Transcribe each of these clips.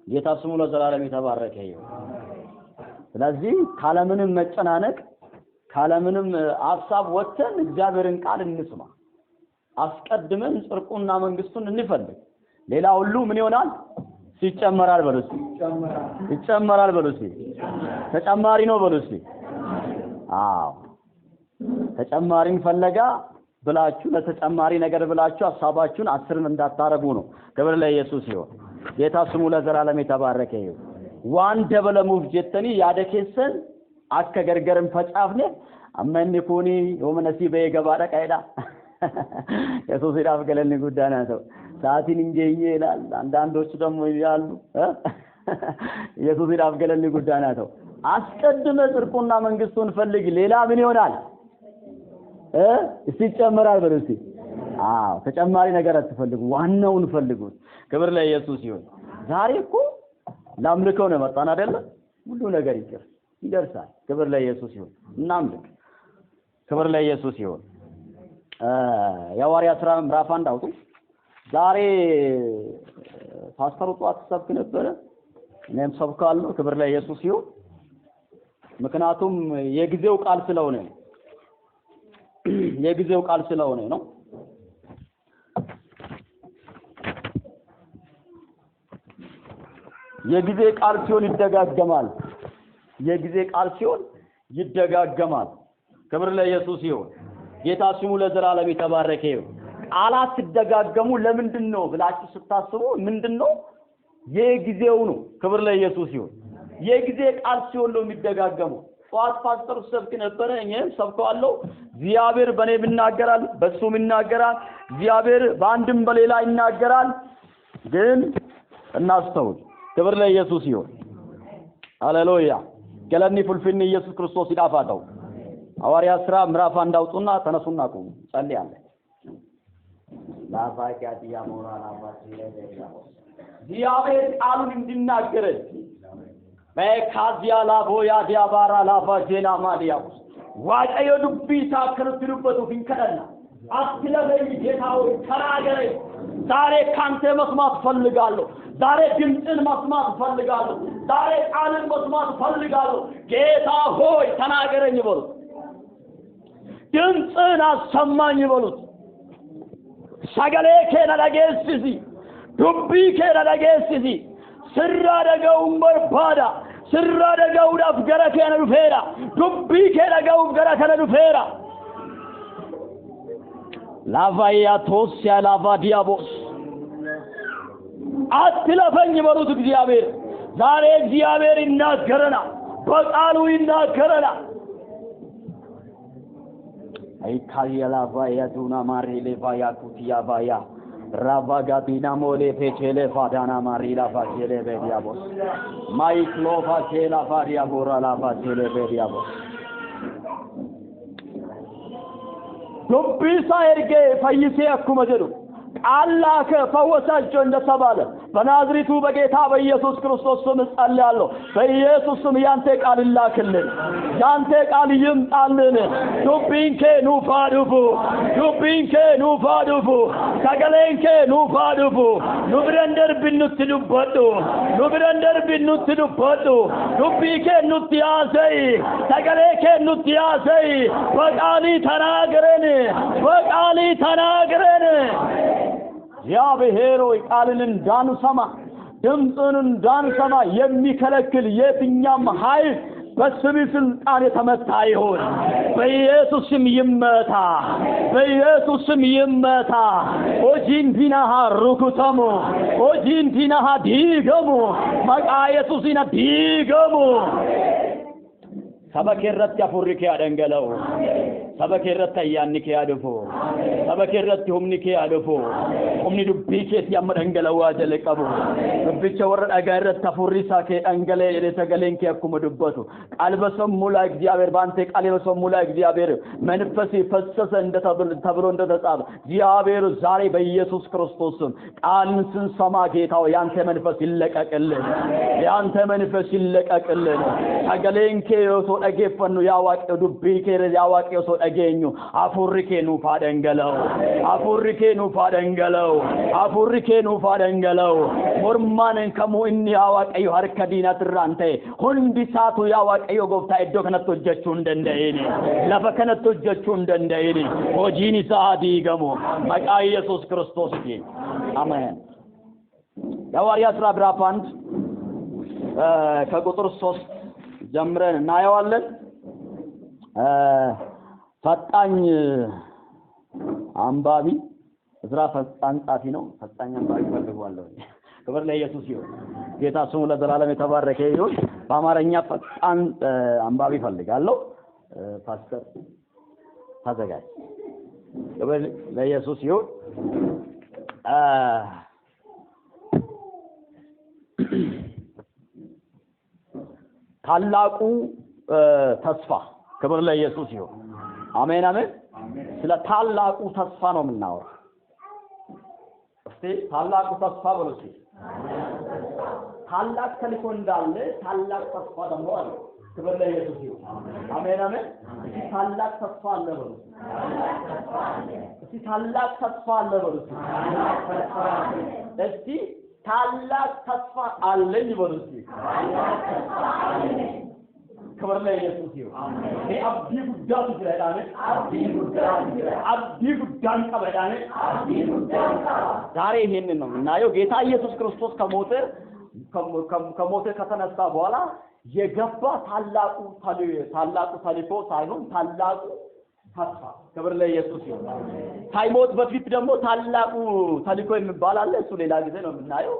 ጌታ ስሙ ለዘላለም የተባረከ ይሁን። ስለዚህ ካለምንም መጨናነቅ ካለምንም ሐሳብ ወጥተን እግዚአብሔርን ቃል እንስማ። አስቀድመን ጽድቁንና መንግስቱን እንፈልግ። ሌላ ሁሉ ምን ይሆናል? ይጨመራል በሉት። ይጨመራል በሉት። ተጨማሪ ነው በሉት። አዎ ተጨማሪን ፈለጋ ብላችሁ ለተጨማሪ ነገር ብላችሁ ሐሳባችሁን አስርም እንዳታረጉ ነው። ክብር ለኢየሱስ ይሁን። ጌታ ስሙ ለዘላለም የተባረከ ይሁን። ዋን ደበለሙፍ ጀተኒ ያደከሰን አከገርገርም ፈጫፍኔ አመንኩኒ ወመነሲ በየገባዳ ቀይዳ ኢየሱስ ይራፍ ገለኒ ጉዳና ነው ሳቲን እንጀዬ ይላል። አንዳንዶች ደግሞ ይላሉ ኢየሱስ ይራፍ ገለኒ ጉዳና ነው። አስቀድመ ጽድቁና መንግስቱን ፈልግ ሌላ ምን ይሆናል? ይጨመራል በሉት። አዎ ተጨማሪ ነገር አትፈልጉ፣ ዋናውን ፈልጉት። ክብር ለኢየሱስ ይሁን። ዛሬ እኮ ላምልከው ነው መጣን አይደለ? ሁሉ ነገር ይደርሳል። ክብር ለኢየሱስ ይሁን። እናምልክ። ክብር ለኢየሱስ ይሁን። የሐዋርያት ሥራ ምዕራፍ 1 አውጡ። ዛሬ ፓስተሩ ጧት ሰብክ ነበረ፣ እኔም ሰብካለሁ። ክብር ለኢየሱስ ይሁን። ምክንያቱም የጊዜው ቃል ስለሆነ የጊዜው ቃል ስለሆነ ነው። የጊዜ ቃል ሲሆን ይደጋገማል። የጊዜ ቃል ሲሆን ይደጋገማል። ክብር ለኢየሱስ ይሁን። ጌታ ስሙ ለዘላለም የተባረከ ይሁን። ቃላት ሲደጋገሙ ለምንድን ነው ብላችሁ ስታስቡ ምንድነው? የጊዜው ነው። ክብር ለኢየሱስ ይሁን። የጊዜ ቃል ሲሆን ነው የሚደጋገሙ። ጧት ፓስተር ሰብክ ነበረ፣ እኔም ሰብከዋለሁ። እግዚአብሔር በኔ ይናገራል፣ በሱም ይናገራል። እግዚአብሔር በአንድም በሌላ ይናገራል። ግን እናስተውል። ክብር ለኢየሱስ ይሁን። ሃሌሉያ። ገለኒ ፉልፊኒ ኢየሱስ ክርስቶስ ይዳፋታው። ሐዋርያት ሥራ ምዕራፍ 1 አውጡና ተነሱና ቁሙ። ጸልያለሁ። ላፋቂያ ሞራና ባሲለያ እግዚአብሔር ቃሉን እንዲናገረን በካዚያ ላቦያ ዲያባራ ላፋጄና ማዲያው ዋቀዮ ዱቢታ ከርትሩበቱ ፊንከደና አትለበይ ጌታው ተናገረኝ። ዛሬ ካንተ መስማት ፈልጋለሁ። ዛሬ ድምጽን መስማት ፈልጋለሁ። ዛሬ ቃልን መስማት ፈልጋለሁ። ጌታ ሆይ ተናገረኝ በሉት። ድምጽን አሰማኝ በሉት። ሰገሌ ከነለጌስሲ ዱቢ ከነለጌስሲ ስራደገው በርባዳ ስራደገው ዳፍ ገረከነ ዱፌራ ዱቢ ከነገው ገረከነ ዱፌራ ላቫያ ቶስያ ላቫዲያቦስ አትለፈኝ በሉት። እግዚአብሔር ዛሬ እግዚአብሔር ይናገረናል፣ በቃሉ ይናገረናል። አይካየላ ቫያ ዱና ማሪሌ ቫያ ኩቲያ ቫያ ራቫጋቢና ሞሌ ፔቼሌ ፋዳና ማሪላ ፋቼሌ በዲያቦስ ማይክሎፋ ቼላ ፋዲያ ቦራ ላፋቼሌ በዲያቦስ ዱቢሳ ኤርጌ ፈይሴ አኩመ ጀዱ ቃላከ ፈወሳቸው እንደተባለ በናዝሬቱ በጌታ በኢየሱስ ክርስቶስ ስም ጸልያለሁ። በኢየሱስ ስም ያንተ ቃል ይላክልን፣ ያንተ ቃል ይምጣልን። ዱቢንከ ኑፋዱፉ ዱቢንከ ኑፋዱፉ ሰገሌንከ ኑፋዱፉ ኑብረንደር ቢኑትዱበዱ ኑብረንደር ቢኑትዱበዱ ዱቢከ ኑትያሰይ ሰገሌከ ኑትያሰይ በቃሊ ተናገረን፣ በቃሊ ተናገረን። እግዚአብሔር ሆይ ቃልን እንዳንሰማ ድምፅን እንዳንሰማ የሚከለክል የትኛም ኃይል በስም ስልጣን የተመታ ይሁን። በኢየሱስ ስም ይመታ፣ በኢየሱስ ስም ይመታ። ኦጂንቲናሃ ሩኩተሙ ኦጂንቲናሃ ዲገሙ መቃ ኢየሱስና ዲገሙ ሰበከረት ያፉሪከ ያደንገለው ሰበከረት ያንከ ያደፎ ሰበከረት ሁምኒከ ያደፎ ሁምኒ ዱቢከት ያመደንገለው አጀለቀቡ ዱቢቸ ወረዳ ጋረት ተፉሪሳ ከአንገለ የተገለንከ ያኩመ ዱበቱ ቃልበሰሙ ላይ እግዚአብሔር ባንተ ቃል በሰሙ ላይ እግዚአብሔር መንፈስ ፈሰሰ ተብሎ እንደተጻፈ እግዚአብሔር ዛሬ በኢየሱስ ክርስቶስ ስም ቃልን ስንሰማ ጌታው ያንተ መንፈስ ይለቀቅልን፣ ያንተ መንፈስ ይለቀቅልን። ተገለንከ የሶ ደገፈኑ ያዋቀ ዱቢከ ያዋቀ የሶ አገኙ አፉሪኬ ኑ ፋደንገለው አፉሪኬ ኑ ፋደንገለው አፉሪኬኑ ፋደንገለው ሞርማንን ከሙ እኒ አዋቀዩ አርከዲና ትራንተ ሁንዲሳቱ ያዋቀዩ ጎፍታ እዶ ከነቶ ጀቹ እንደንደይኒ ለፈከነቶ ጀቹ እንደንደይኒ ሆጂኒ ሳዲ ገሙ መቃ ኢየሱስ ክርስቶስ ዲ አሜን የሐዋርያት ሥራ ምዕራፍ 1 ከቁጥር 3 ጀምረን እናየዋለን ፈጣኝ አንባቢ እዝራ ፈጣን ጻፊ ነው ፈጣኝ አንባቢ ፈልጓለሁ ክብር ለኢየሱስ ይሁን ጌታ ስሙ ለዘላለም የተባረከ ይሁን በአማርኛ ፈጣን አንባቢ ፈልጋለሁ ፓስተር ተዘጋጅ ክብር ለኢየሱስ ይሁን ታላቁ ተስፋ ክብር ለኢየሱስ ይሁን አሜን አሜን ስለ ታላቁ ተስፋ ነው የምናወራው እስቲ ታላቁ ተስፋ በሉት ታላቅ ተልእኮ እንዳለ ታላቅ ተስፋ ደግሞ አለ ክብር ለኢየሱስ ይሁን አሜን አሜን ታላቅ ተስፋ አለ በሉት እስቲ ታላቅ ተስፋ አለ በሉት እስቲ ታላቅ ተስፋ አለኝ በሉት ክብር ለኢየሱስ ይሁን አብዲ ጉዳን ይላል አብዲ ጉዳን ቀበዳኔ ዛሬ ይሄንን ነው እናየው ጌታ ኢየሱስ ክርስቶስ ከሞተ ከተነሳ በኋላ የገባ ታላቁ ተልእኮ ሳይሆን ታላቁ ተስፋ ክብር ለኢየሱስ ይሁን ሳይሞት በፊት ደግሞ ታላቁ ተልእኮ የሚባል አለ እሱ ሌላ ጊዜ ነው የምናየው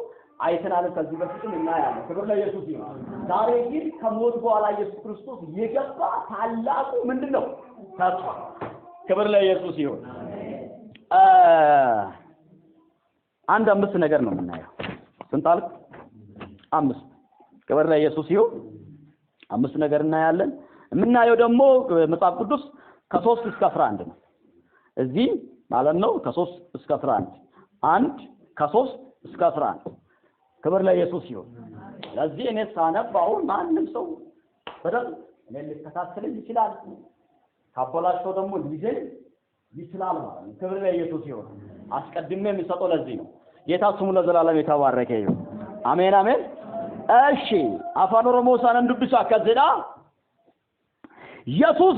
አይተናል ከዚህ በፊትም እናያለን ክብር ለኢየሱስ ይሁን ዛሬ ግን ከሞት በኋላ ኢየሱስ ክርስቶስ የገባ ታላቁ ምንድነው ተስፋ ክብር ለኢየሱስ ይሁን አንድ አምስት ነገር ነው የምናየው ስንት አልክ አምስት ክብር ለኢየሱስ ይሁን አምስት ነገር እናያለን የምናየው ደግሞ መጽሐፍ ቅዱስ ከ3 እስከ 11 ነው እዚህ ማለት ነው ከ3 እስከ 11 አንድ ከ3 እስከ 11 ክብር ለኢየሱስ ይሁን ለዚህ እኔ ሳነባው ማንም ሰው በደል ሊከታተል ይችላል ካፖላቸው ደግሞ ሊዘል ይችላል ማለት ነው ክብር ለኢየሱስ ይሁን አስቀድሜ የሚሰጠው ለዚህ ነው ጌታ ስሙ ለዘላለም የተባረከ ይሁን አሜን አሜን እሺ አፋን ኦሮሞ ሳነን ዱብሳ ከዘዳ ኢየሱስ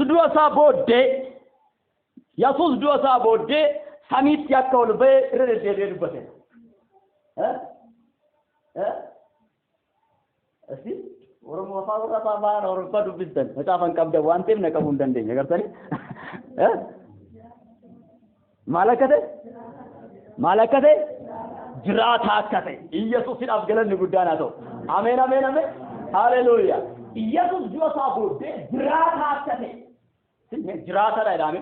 ዱወሳ ቦዴ ሰሚት ያከውል በረደደበት እስቲ ኦሮሞ ፋውራ ታባራ ኦሮሞ ዱብስተን መጻፈን ቀብደ ዋንቴም ነቀቡ እንደንደኝ ነገርተኒ ማለከተ ጅራታ አከተ ኢየሱስን አፍገለን ጉዳና ተው አሜን አሜን አሜን ሃሌሉያ ኢየሱስ ዱወሳ ቦዴ ጅራታ አከተ ጅራታ ላይ ዳሜ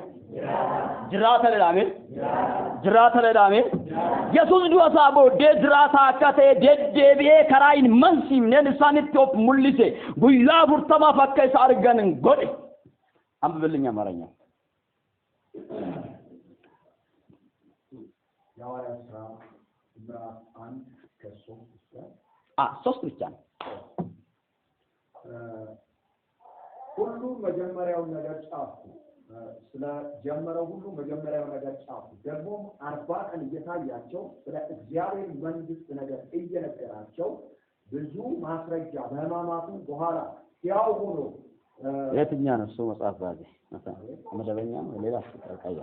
ጅራታ ለዳሜ ኢየሱስ ዱወሳ ቦዴ ጅራታ አከተ ደደቤ ከራይን መንሲም ነንሳንት ቶፕ ሙልሴ ጉያ ቡርተማ ፈከይ ሳርገንን ጎዴ አንብልኛ ማረኛ የሐዋርያት ሥራ ምዕራፍ 1 ከ3 እስከ 3 ብቻ ነው ሁሉ መጀመሪያው ነገር ጻፉ ስለ ጀመረው ሁሉ መጀመሪያው ነገር ጻፉ ደግሞ 40 ቀን እየታያቸው ስለ እግዚአብሔር መንግስት ነገር እየነገራቸው ብዙ ማስረጃ በሕማማቱ በኋላ ያው ሆኖ የትኛ ነው እሱ መጽሐፍ ባዚ መደበኛ ነው ሌላ ቀያ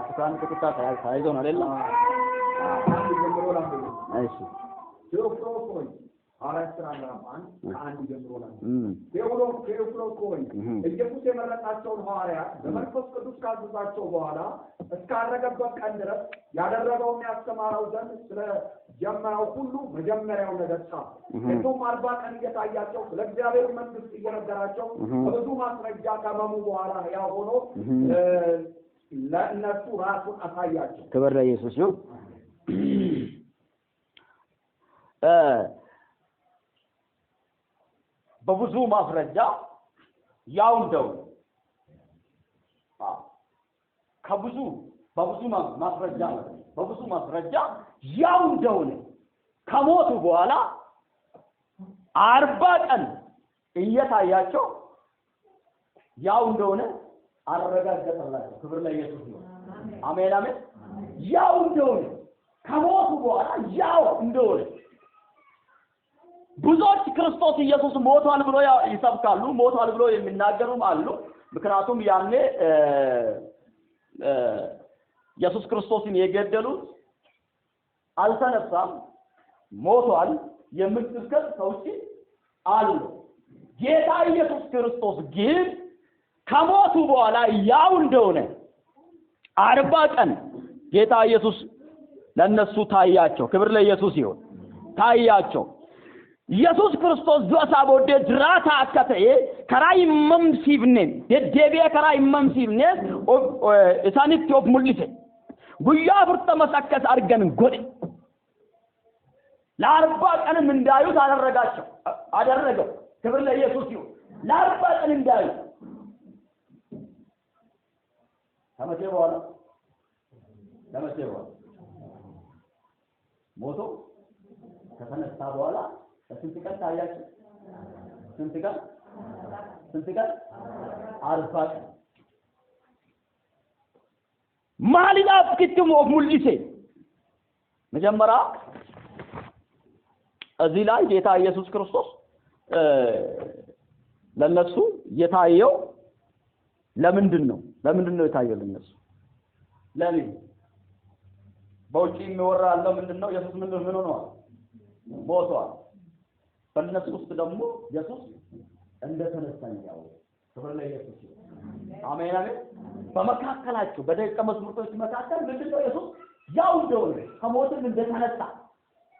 ስካን ቁጣ ታይዞ ነው አይደል እሺ ቴዎፍሎስ ሐዋርያት ሥራ ምዕራፍ 1 ከአንድ ጀምሮ ነው ቴዎፍሎስ ሆይ ኢየሱስ የመረጣቸውን ሐዋርያት በመንፈስ ቅዱስ ካዘዛቸው በኋላ እስካረገበት ቀን ድረስ ያደረገውን ያስተማረው ዘንድ ስለ ጀመረው ሁሉ መጀመሪያው ነገር ጻፈ ደግሞ 40 ቀን እየታያቸው ስለ እግዚአብሔር መንግስት እየነገራቸው ብዙ ማስረጃ ከመሙ በኋላ ያው ሆኖ ለእነሱ ራሱን አሳያቸው ክብር ለኢየሱስ ይሁን በብዙ ማስረጃ ያው እንደው በብዙ ማስረጃ ያው እንደሆነ ከሞቱ በኋላ 40 ቀን እየታያቸው ያው እንደሆነ አረጋገጠላቸው። ክብር ለኢየሱስ ይሁን። አሜን አሜን። ያው እንደሆነ ከሞቱ በኋላ ያው እንደሆነ ብዙዎች ክርስቶስ ኢየሱስ ሞቷል ብሎ ይሰብካሉ፣ ሞቷል ብሎ የሚናገሩም አሉ። ምክንያቱም ያኔ ኢየሱስ ክርስቶስን የገደሉት አልተነሳም ሞቷል የሚል ስብከት ሰዎች አሉ። ጌታ ኢየሱስ ክርስቶስ ግን ከሞቱ በኋላ ያው እንደሆነ 40 ቀን ጌታ ኢየሱስ ለነሱ ታያቸው። ክብር ለኢየሱስ ይሁን። ታያቸው። ኢየሱስ ክርስቶስ ዱአሳቦዴ ድራታ አከተዬ ከራይ መምሲብነን ደደቢያ ከራይ መምሲብነን እሳኒት ዮብ ሙልሰ ጉያ ፍርተ መሰከስ አርገን ጎዴ ለ40 ቀንም እንዳዩት አደረገው። ክብር ለኢየሱስ ይሁን። ለ40 ቀን እንዳዩት ከመቼ በኋላ ሞቶ ከተነሳ በኋላ ስንት ቀን ታያችሁ? ስንት ቀን 40 ቀን ማሊዳ ፍክትም ሙልሰ መጀመሪያ እዚህ ላይ ጌታ ኢየሱስ ክርስቶስ ለነሱ የታየው ለምንድን ነው የታየው ለነሱ? ለምን በውጪ የሚወራ ያለው ምንድነው? ኢየሱስ ምን ሆኗል? ሞቷል። በእነሱ ውስጥ ደግሞ ኢየሱስ እንደተነሳ ያው ክብር ለኢየሱስ ይሁን። አሜን አሜን። በመካከላቸው በደቀ መዛሙርቶች መካከል ምንድነው ኢየሱስ ያው እንደሆነ ከሞትም እንደተነሳ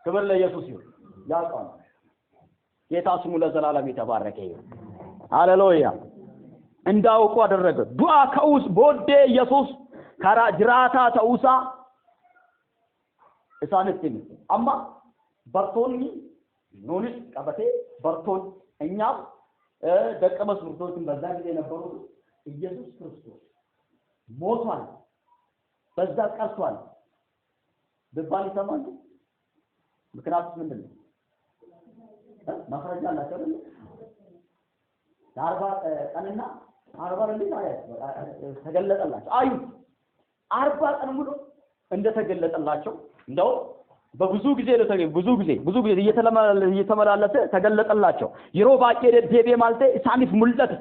ክብር ለኢየሱስ ይሁን ያውቃል። ጌታ ስሙ ለዘላለም የተባረከ ይሁን። ሃሌሉያ። እንዳውቁ አደረገ። ዱአ ከውስ ቦዴ ኢየሱስ ካራ ጅራታ ተውሳ እሳነትኝ አማ በርቶኒ ኖንስ ቀበቴ በርቶን እኛም ደቀ መዛሙርቶችን በዛ ጊዜ ነበሩ ኢየሱስ ክርስቶስ ሞቷል በዛ ቀርቷል በባል ይሰማሉ። ምክንያቱም ምንድነው ማስረጃ አላቸው አይደል? 40 ቀንና 40 ሌሊት ተገለጠላቸው። አዩ 40 ቀን ሙሉ እንደተገለጠላቸው እንደው በብዙ ጊዜ እየተመላለሰ ተገለጠላቸው። ይሮባቄ ደቤ ማልቴ ሳኒፍ ሙልጠት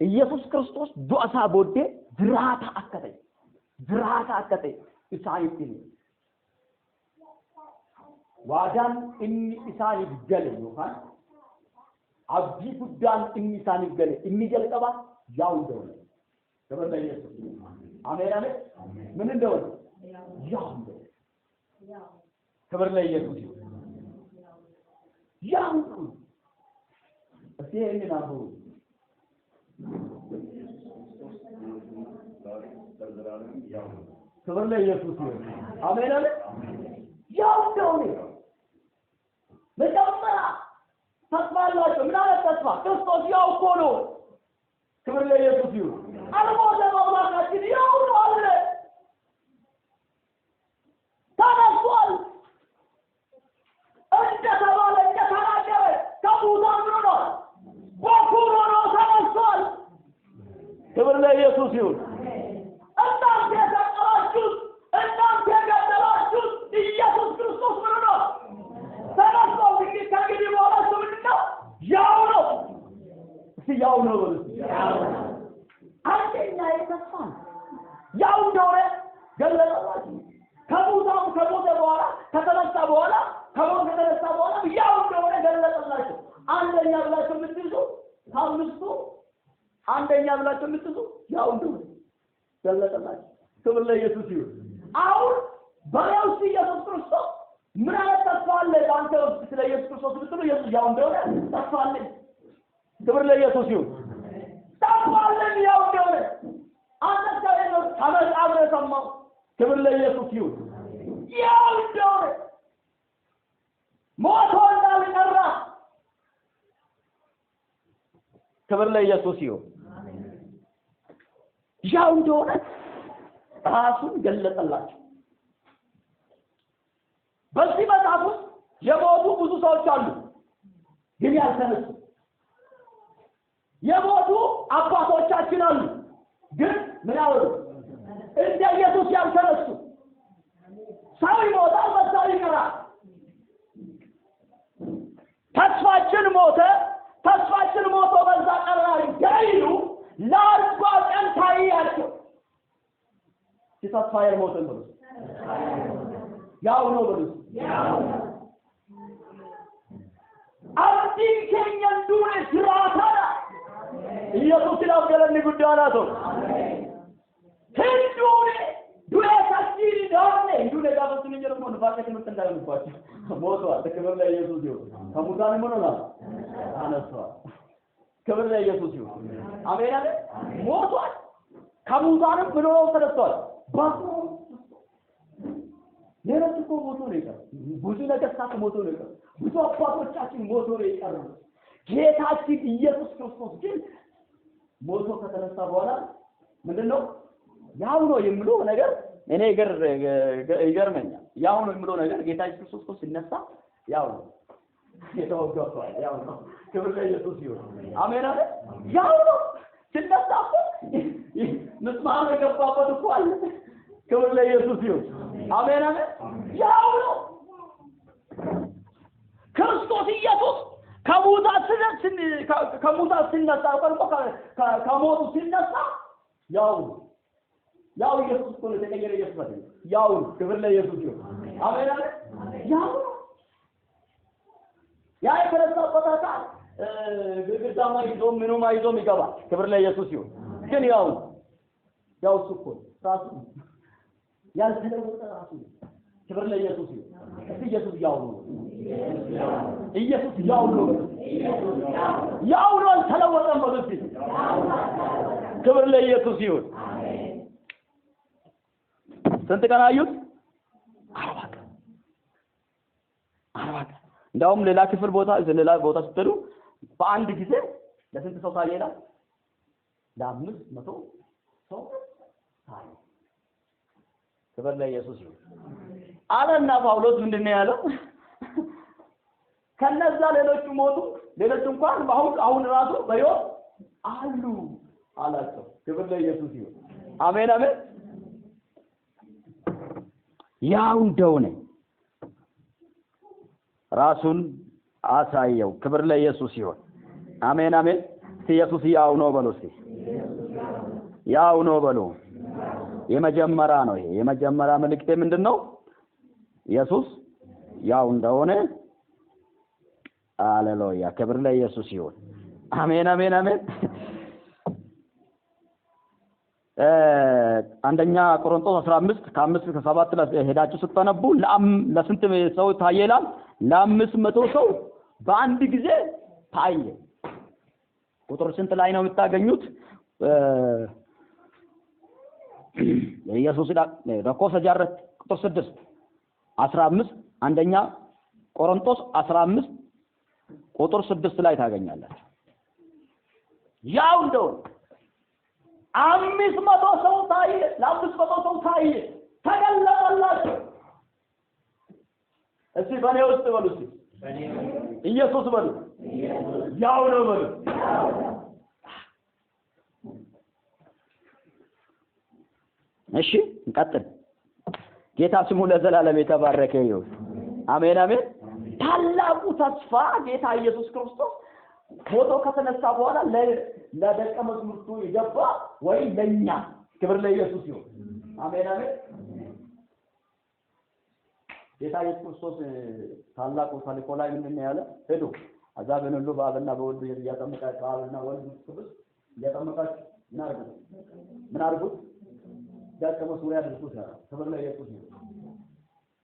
ኢየሱስ ክርስቶስ ዱአሳ ቦዴ ድራታ አከተ ኢሳይት ዋዳን ኢሳኒ ገለ ይሆን አብዲ ጉዳን ኢሳኒ ገለ የሚገልቀባ ያው እንደሆነ ተበለ ኢየሱስ አሜን አሜን። ምን እንደሆነ ያው እንደሆነ ክብር ለኢየሱስ ይሁን። ያው እዚህ ነው ክብር ለኢየሱስ ይሁን። አሜን አሜን። ያው እንደሆነ መጀመሪያ ተስፋ አላቸው። ምን አለ ተስፋ? ክርስቶስ ያው እኮ ነው። ክብር ለኢየሱስ ይሁን። አልሞተም አምላካችን ያው ነው አለ። ተነስቷል እንደተባለ እንደተናገረ ከሙታን ነው በኩር ሆኖ ተነስቷል። ክብር ለኢየሱስ ይሁን። እናንተ የሰቀላችሁት እናንተ የገደላችሁት ኢየሱስ ክርስቶስ ምን ነው ተነስቷል። ከእንግዲህ በኋላ እሱ ምንድን ነው? ያው ነው። እስኪ ያው ነው በሉ። አንደኛ የተስፋ ያው እንደሆነ ገለጸላችሁ። ከሞተ በኋላ ከተነሳ በኋላ ያው እንደሆነ ገለጸላችሁ። አንደኛ ብላችሁ የምትይዙ ከአምስቱ አንደኛ ብላችሁ የምትይዙ ያው እንደሆነ ገለጸላችሁ። ክብር ለኢየሱስ ይሁን። አሁን በያው ኢየሱስ ክርስቶስ ምን አይነት ተስፋ አለ? አንተ ስለ ኢየሱስ ክርስቶስ ብትሉ ኢየሱስ ያው እንደሆነ ተስፋ አለ። ክብር ለኢየሱስ ይሁን። ተስፋ አለ ያው እንደሆነ አንተ ታየው ተመጣጣነ ሰማው። ክብር ለኢየሱስ ይሁን። ያው እንደሆነ ሞቶ እንዳልቀረ ክብር ለኢየሱስ ይሁን። ያው እንደሆነ ራሱን ገለጸላቸው። በዚህ መጽሐፍ ውስጥ የሞቱ ብዙ ሰዎች አሉ፣ ግን ያልተነሱ የሞቱ አባቶቻችን አሉ ግን ምን አወሩ እንደ ኢየሱስ ያልተነሱ ሰው ይሞታል በዛው ይቀራል ተስፋችን ሞቶ በዛ ቀራ ይይሉ ለአርባ ቀን ታያቸው ሲተስፋ የሞተን ብሎ ያው ነው ብሎ አብዲ ከኛን ዱሬ ስራታና ኢየሱስ ይላገለን ጉዳናቶ ሄዱኔ ዱሬ ሳሲሪ ዳኔ ዱሬ ጋበቱን ይጀርሞ ንፋቀት ምትንዳለምባቸው ሞቷል ተከብር ላይ ኢየሱስ ይሁን ከሙታን ምን ነው አነሳው ክብር ለኢየሱስ ይሁን አሜን አለ ሞቷል ከሙታንም ብሎ ተነስቷል ባሱ ሌሎች እኮ ሞቶ ነው የቀረው ብዙ ነገስታት ሞቶ ነው የቀረው ብዙ አባቶቻችን ሞቶ ነው የቀረው ጌታችን ኢየሱስ ክርስቶስ ግን ሞቶ ከተነሳ በኋላ ምንድነው ያው ነው የሚለው ነገር እኔ ይገርመኛል ያው ነው የሚለው ነገር ጌታ ኢየሱስ ክርስቶስ ሲነሳ ያው ነው የተወገፈው ያው ነው ክብር ለኢየሱስ ይሁን አሜን አለ ያው ነው ሲነሳ ምስማር የገባበት እኮ አለ ክብር ለኢየሱስ ይሁን አሜን አሜን ያው ነው ክርስቶስ ኢየሱስ ከሙታን ሲነሳ ቀርቦ ከሞቱ ሲነሳ ያው ኢየሱስ እኮ ነው የተቀየረ ኢየሱስ ማለት ያው ክብር ለኢየሱስ ይሁን አሜን አሜን ያው ያ የተረሳበት አካል ግድግዳማ ይዞ ምኑም አይዞም ይገባል ክብር ለኢየሱስ ይሁን ግን ያው እሱ እኮ ራሱ ያልተለወጠ ራሱ ክብር ለኢየሱስ ይሁን ኢየሱስ ያው ነው ኢየሱስ ያው ነው አልተለወጠም ማለት ክብር ለኢየሱስ ይሁን ስንት ቀን አዩት 40 ቀን እንዳውም ሌላ ቦታ ስትሉ በአንድ ጊዜ ለስንት ሰው ታየላ ለ500 ሰው ታየ ክብር ለኢየሱስ ይሁን አለና ጳውሎስ ምንድነው ያለው ከነዛ ሌሎቹ ሞቱ ሌሎቹ እንኳን አሁን ራሱ በሕይወት አሉ አላቸው ክብር ለኢየሱስ ይሁን አሜን አሜን ያው እንደሆነ ራሱን አሳየው ክብር ለኢየሱስ ይሁን አሜን አሜን ኢየሱስ ያው ነው በሉ ያው ነው በሉ የመጀመሪያ ነው ይሄ የመጀመሪያ መልእክቴ ምንድነው ኢየሱስ ያው እንደሆነ ሃሌሉያ ክብር ለኢየሱስ ይሁን አሜን አሜን አሜን አንደኛ ቆሮንቶስ 15 ከ5 እስከ 7 ላይ ሄዳችሁ ስትነቡ ለስንት ሰው ታየላል ለ500 ሰው በአንድ ጊዜ ታየ ቁጥር ስንት ላይ ነው የምታገኙት ኢየሱስ ዳኮሰ ጃረት ቁጥር 6 15 አንደኛ ቆሮንቶስ 15 ቁጥር 6 ላይ ታገኛላችሁ ያው እንደሆነ 500 ሰው ታየ ለ500 ሰው ታየ ተገለጠላቸው እስቲ በኔ ውስጥ በሉ እስቲ ኢየሱስ በሉ ያው ነው በሉ እሺ እንቀጥል ጌታ ስሙ ለዘላለም የተባረከ ይሁን አሜን አሜን ታላቁ ተስፋ ጌታ ኢየሱስ ክርስቶስ ሞቶ ከተነሳ በኋላ ለደቀ መዛሙርቱ ይገባ ወይ ለኛ ክብር ለኢየሱስ ይሁን አሜን አሜን ጌታ ኢየሱስ ክርስቶስ ታላቁ ተልእኮ ላይ ምን ያለ ሄዱ አዛብን ሁሉ በአብና በወልድ እያጠመቃችሁ አብና ወልድ ክርስቶስ እያጠመቃችሁ ምን አድርጉት ደቀ መዝሙር ያድርጉት ክብር ለኢየሱስ ይሁን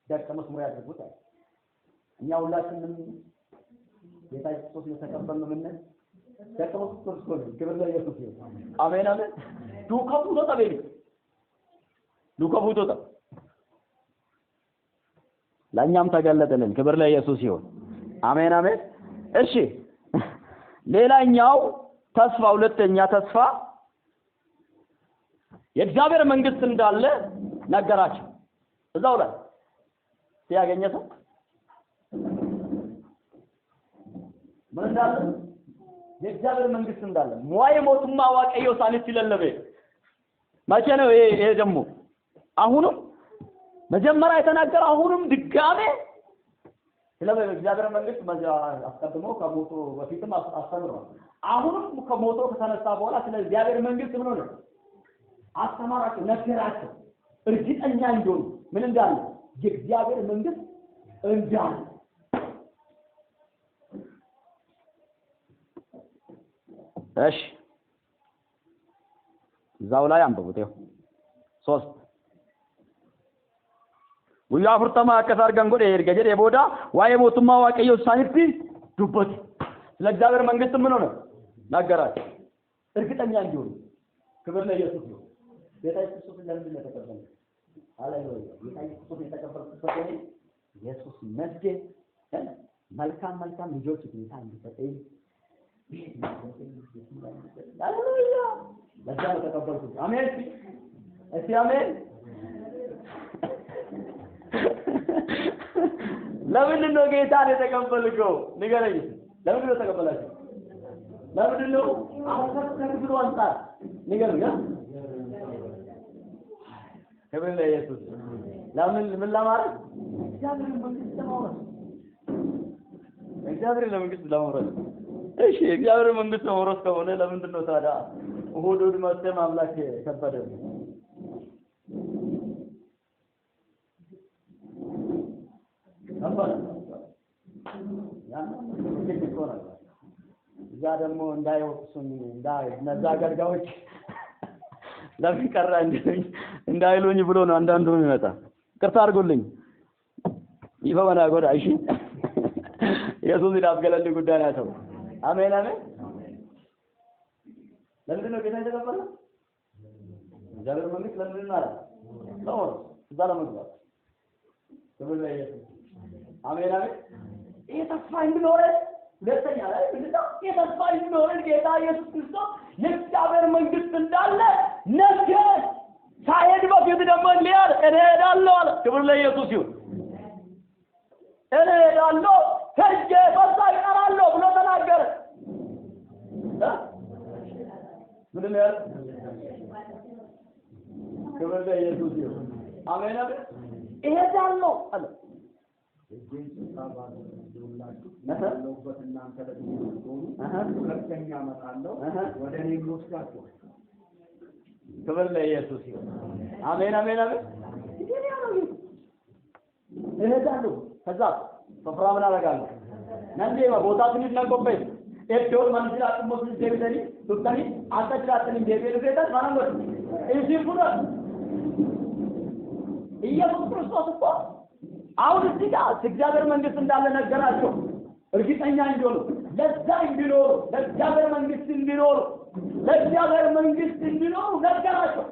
ደቀ መዝሙር ያድርጉት እኛ ሁላችንም ጌታ ኢየሱስ ክርስቶስ የተቀበልን ምን ደቀ መዝሙር ክርስቶስ ክብር ለኢየሱስ ይሁን አሜን አሜን ዱከቡ ተጠበል ለኛም ተገለጠልን ክብር ለኢየሱስ ይሁን አሜን አሜን እሺ ሌላኛው ተስፋ ሁለተኛ ተስፋ የእግዚአብሔር መንግስት እንዳለ ነገራቸው እዛው ላይ ሲያገኘ ሰው ምን እንዳለ የእግዚአብሔር መንግስት እንዳለ ሞይ ሞቱማ ዋቀዮ ሳንት ይለለበ መቼ ነው ይሄ ደግሞ አሁንም መጀመሪያ የተናገረ አሁንም ድጋሜ ስለ እግዚአብሔር መንግስት አስቀድሞ ከሞቱ በፊትም አስተምሯል አሁንም ከሞቱ ከተነሳ በኋላ ስለ እግዚአብሔር መንግስት ምን ሆነ አስተማራቸው ነገራቸው እርግጠኛ እንደሆኑ ምን እንዳለ የእግዚአብሔር መንግስት እንዳለ እሺ እዛው ላይ አንብቡት ይኸው 3 ጉያ ፍርተማ አከሳር ገንጎዴ እርገጀ ቦዳ ዋይ ሞቱማ ዋቀዮ ሳንቲ ዱበት ስለ እግዚአብሔር መንግስት ምን ሆነ ነገራቸው እርግጠኛ እንደሆኑ ክብር ለኢየሱስ ነው ጌታ ኢየሱስ ለምን ተቀበለ ሃሌሉያ ጌታ ኢየሱስ የተቀበለበት ነው ኢየሱስ መስገን መልካም ልጆች ጌታ እንዲሰጠኝ ሃሌሉያ ለዛው ተቀበልኩ አሜን እስቲ አሜን ለምን ነው ጌታን የተቀበልከው ንገረኝ ለምን ነው ተቀበላችሁ ለምን ነው አሁን ከክብሩ አንፃር ንገረኝ ክብር ለኢየሱስ ለምን ምን ለማለት እግዚአብሔር መንግስት ለማውረድ እሺ እግዚአብሔር መንግስት ለማውረድ ከሆነ ለምንድን ነው ታዲያ እሁድ መጥተህ ማምለክ ከበደ አባላ ያና ይቆራል እዛ ደግሞ እንዳይወቅሱኝ እነዛ አገልጋዮች ለምን ቀራ እንዳይሉኝ ብሎ ነው አንዳንዱ የሚመጣ ቅርታ አድርጉልኝ ይፈወና ጎዳ እሺ ኢየሱስ ይዳብገለልኝ ጉዳይ ነው አሜን ለምን ነው ጌታ የተቀበለ እግዚአብሔር መንግስት ለምን ነው አለ ነው እዛ ለመግባት ክብር ለኢየሱስ አሜን ይሄ ተስፋ እንዲኖር ሁለተኛ ላይ ምንድነው የተስፋ እንዲኖር ጌታ ኢየሱስ ክርስቶስ የእግዚአብሔር መንግስት እንዳለ ነገር ሳይሄድ በፊት ደግሞ ሊያር እሄዳለሁ አለ ክብር ለኢየሱስ ይሁን እሄዳለሁ ሄጄ በዛ እቀራለሁ ብሎ ተናገረ ምንድነው ያለው ክብር ለኢየሱስ ይሁን አሜን እሄዳለሁ አለ ክብር ለኢየሱስ ይሁን አሜን እሄዳለሁ ከዛ ስፍራ ምን አደርጋለሁ ነንዴ ቦታ ትንሽ ነቆበኝ ኤዶል ማንጅላ ጥሞስ ደብደሪ ዱካኒ አጣጥራትን ደብደሪ ዘታ ማንጎት እዚህ ፉራ ኢየሱስ ክርስቶስ እኮ አሁን እዚህ ጋር እግዚአብሔር መንግስት እንዳለ ነገራቸው እርግጠኛ እንዲሆኑ ለዛ እንዲኖሩ ለእግዚአብሔር መንግስት እንዲኖሩ ነገራቸው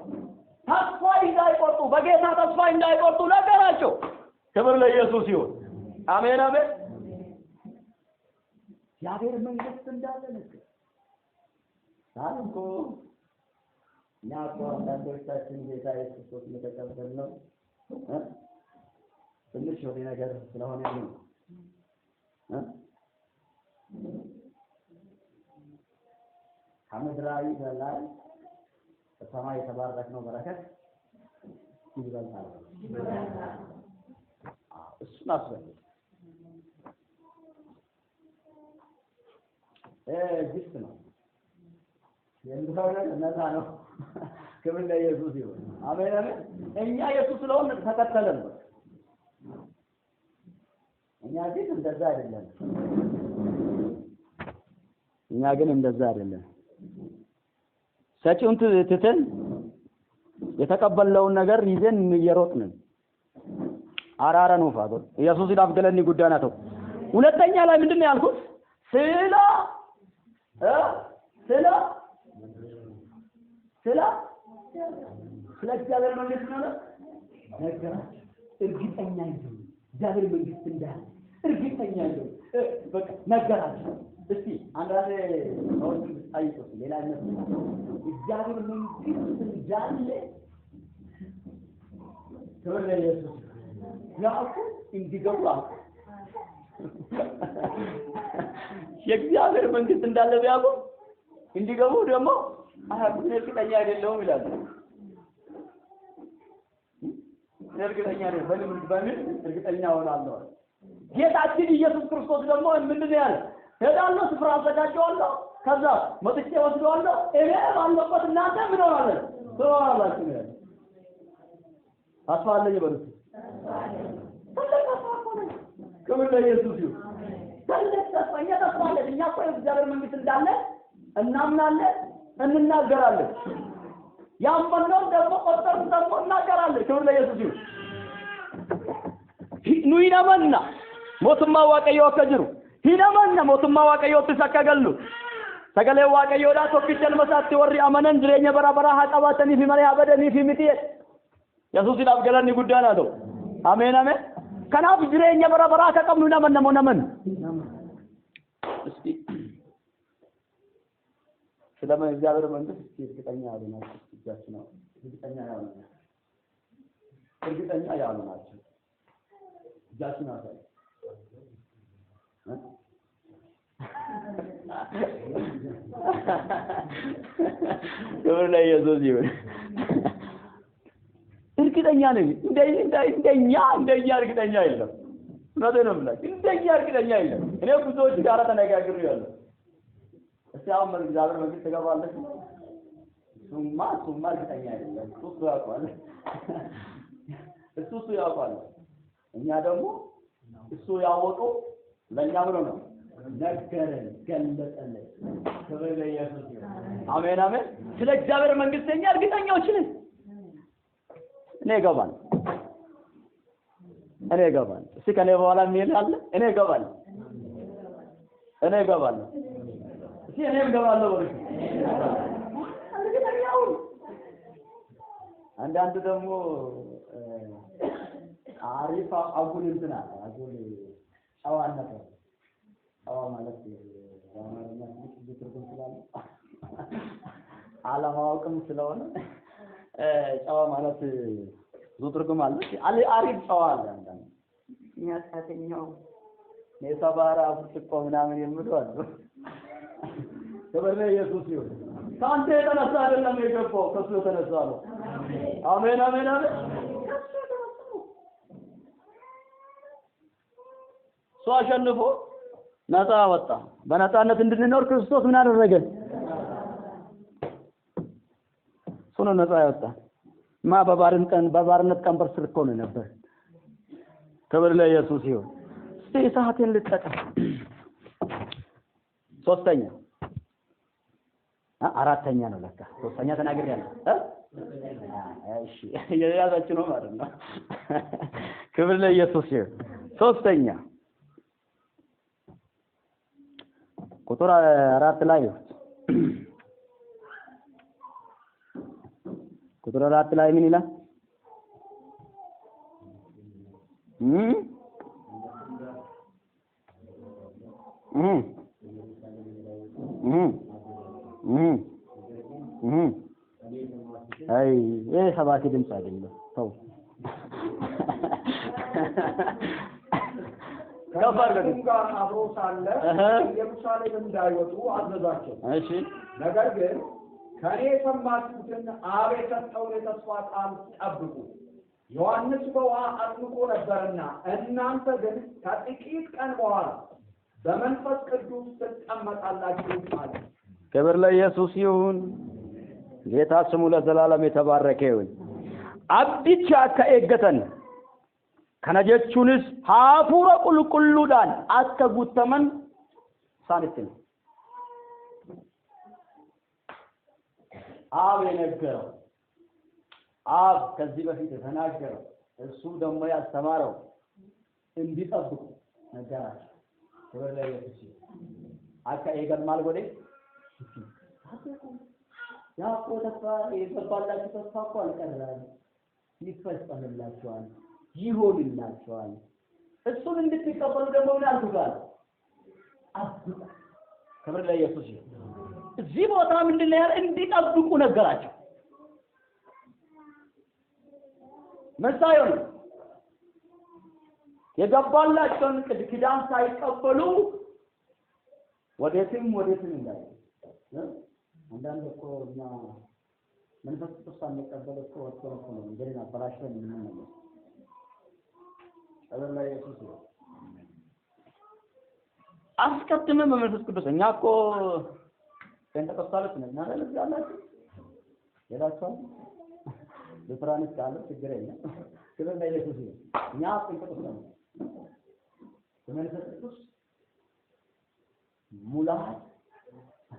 ተስፋ እንዳይቆርጡ በጌታ ተስፋ እንዳይቆርጡ ነገራቸው ክብር ለኢየሱስ ይሁን አሜን እግዚአብሔር መንግስት እንዳለ ነገር ታንኮ ያቆ አንዳንዶቻችን ጌታ ኢየሱስ ክርስቶስ የተቀበልነው ትንሽ ወደ ነገር ስለሆነ ነው ከምድራዊ በላይ በሰማይ የተባረክነው በረከት ይበልጣል እሱን አስበል ግስት ነው የምታወራው ነፃ ነው ክብር ለኢየሱስ ይሁን አሜን እኛ ኢየሱስ ስለሆነ ተከተለን እኛ ግን እንደዛ አይደለም ሰጪውን ትተን የተቀበለውን ነገር ይዘን እየሮጥን አራራ ነው ፋዶ ኢየሱስ ይዳብገለኒ ጉዳይ ናቸው ሁለተኛ ላይ ምንድነው ያልኩት ስለ እግዚአብሔር መንግስት ነው ነገራቸው እርግጠኛ ይሁን እግዚአብሔር መንግስት እንዳለ እርግጠኛ ይሁን በቃ ነገራቸው እስቲ አንዳንዴ ነው አይቶ ሌላ ነው እግዚአብሔር መንግስት እንዳለ ክብር ለኢየሱስ ያውቁ እንዲገቡ የእግዚአብሔር መንግስት እንዳለ ቢያውቁ እንዲገቡ ደግሞ አሁን እርግጠኛ አይደለሁም ይላሉ። እርግጠኛ ነኝ በምን እርግጠኛ ሆናለሁ። ጌታችን ኢየሱስ ክርስቶስ ደግሞ ምንድን ነው ያለው? ሄዳለሁ ስፍራ አዘጋጀዋለሁ ከዛ መጥቼ ወስደዋለሁ እኔ ባለበት እናንተ ምን ሆናለህ ትኖራላችሁ ነው ያለው። አስፋለኝ በሉት ክብር ለኢየሱስ ይሁን። ትልቅ ተስፋ አለን። እኛ እኮ የእግዚአብሔር መንግስት እንዳለ እናምናለን እንናገራለን። ያመነው ደግሞ ቆጠር ደግሞ እናገራለን። ክብር ለኢየሱስ ይሁን። ኑይናመና ሞቱማ ዋቀዮ ከጅሩ ሂናመና ሞቱማ ዋቀዮ ተሰከገሉ ሰገሌ ዋቀዮ ዳ ቶክቸል መሳት ወሪ አመነን ድሬኛ በራበራ ሀቀባተኒ ፊመሪ አበደኒ ፊሚቲየ ኢየሱስ ይላፍ ገለኒ ጉዳና ነው። አሜን አሜን። ከናፍ ድሬኛ በራበራ ከቀምኑ ነመን እስቲ ስለምን እግዚአብሔር መንግስት እርግጠኛ ያሉናችሁ እጃችሁ ነው። እርግጠኛ ያሉናችሁ እጃችሁ ነው። ክብር ለኢየሱስ ይሁን። እርግጠኛ ነኝ እንደኛ እርግጠኛ የለም። እውነቴን ነው የምላችሁ እንደኛ እርግጠኛ የለም። እኔ ብዙዎች ጋር ተነጋግሬያለሁ። እስቲ አሁን እግዚአብሔር መንግስት ትገባለች ሱማ እርግጠኛ አይደለም። እሱ ያውቃል። እሱ ያውቃል። እኛ ደግሞ እሱ ያወቀው ለኛ ብሎ ነው ነገረን ገለጠልን። ክብር ለኢየሱስ ይሁን። አሜን አሜን። ስለ እግዚአብሔር መንግስት እኛ እርግጠኛዎች ነን። እኔ እገባለሁ። እስቲ ከኔ በኋላ ምን አለ? እኔ እገባለሁ። እስቲ እኔም እገባለሁ ወርሽ እርግጠኛው። አንዳንድ ደግሞ አሪፋ አጉል እንትና አጉል ጨዋነት ጨዋ ማለት በአማርኛ ትልቅ ትርጉም ስላለ አለማወቅም ስለሆነ ጨዋ ማለት ብዙ ትርጉም አለ። አሪፍ ጨዋ አለ። አንዳንድ የሚያሳተኛው የሰባራ ፍጥቆ ምናምን የሚሉ አሉ። ክብር ለኢየሱስ ይሁን። ካንተ የተነሳ አይደለም የገባው ከሱ የተነሳ ነው። አሜን አሜን አሜን። ሰው አሸንፎ ነፃ ወጣ። በነፃነት እንድንኖር ክርስቶስ ምን አደረገ? ሱኑ ነፃ ያወጣ በባርነት ቀንበር ስር እኮ ነው ነበር። ክብር ለኢየሱስ ይሁን። እስቲ ሰዓቴን ልጠቀም። ሶስተኛ አራተኛ ነው ለካ ሶስተኛ ተናግሬያለሁ። እሺ የያዛችሁ ነው ማለት ነው። ክብር ለኢየሱስ ይሁን። ሶስተኛ ቁጥር 4 ላይ ቁጥር 4 ላይ ምን ይላል? አይ ሰባኪ ድምጽ አይደለም ተው። ከእርሱም ጋር አብሮ ሳለ ኢየሩሳሌም እንዳይወጡ አዘዛቸው። እሺ ነገር ግን ከኔ የሰማችሁትን አብ የሰጠውን የተስፋ ቃል ጠብቁ። ዮሐንስ በውሃ አጥምቆ ነበርና እናንተ ግን ከጥቂት ቀን በኋላ በመንፈስ ቅዱስ ትጠመቃላችሁ አለ። ክብር ለኢየሱስ ይሁን። ጌታ ስሙ ለዘላለም የተባረከ ይሁን። አብዲቻ ከኤገተን ከነጀቹንስ ሀፉረ ቁልቁሉዳን አተጉተመን ሳንትን አብ የነገረው አብ ከዚህ በፊት የተናገረው እሱ ደግሞ ያስተማረው እንዲጠብቁ ነገራቸው። ክብር ለኢየሱስ ይሁን። አካ ኤገማል ጎዴ ያቆ ተስፋ የገባላችሁ ተስፋ እኮ አልቀረም፣ ይፈጸምላችኋል፣ ይሆንላችኋል። እሱን እንድትቀበሉ ደግሞ ምን አልኩታል? አብቁ። ክብር ለኢየሱስ ይሁን። እዚህ ቦታ ምንድነው ያለ? እንዲጠብቁ ነገራቸው። መሳዩ ነው የገባላቸውን ኪዳን ሳይቀበሉ ወዴትም እንዳይ አንዳንድ እኮ እኛ መንፈስ ቅዱስ ሳንቀበል እኮ ወጥተን እኮ ነው እንደና አበላሽተን የምንመለስ አላህ ኢየሱስ አስቀድመን በመንፈስ ቅዱስ እኛ እኮ ፔንቴኮስታሎች ነን አይደል ያላችሁ የላችሁ ለፍራንስ ካለ ችግር የለም ስለዚህ ላይ ኢየሱስ እኛ ፔንቴኮስታሎች ነን በመንፈስ ቅዱስ ሙላት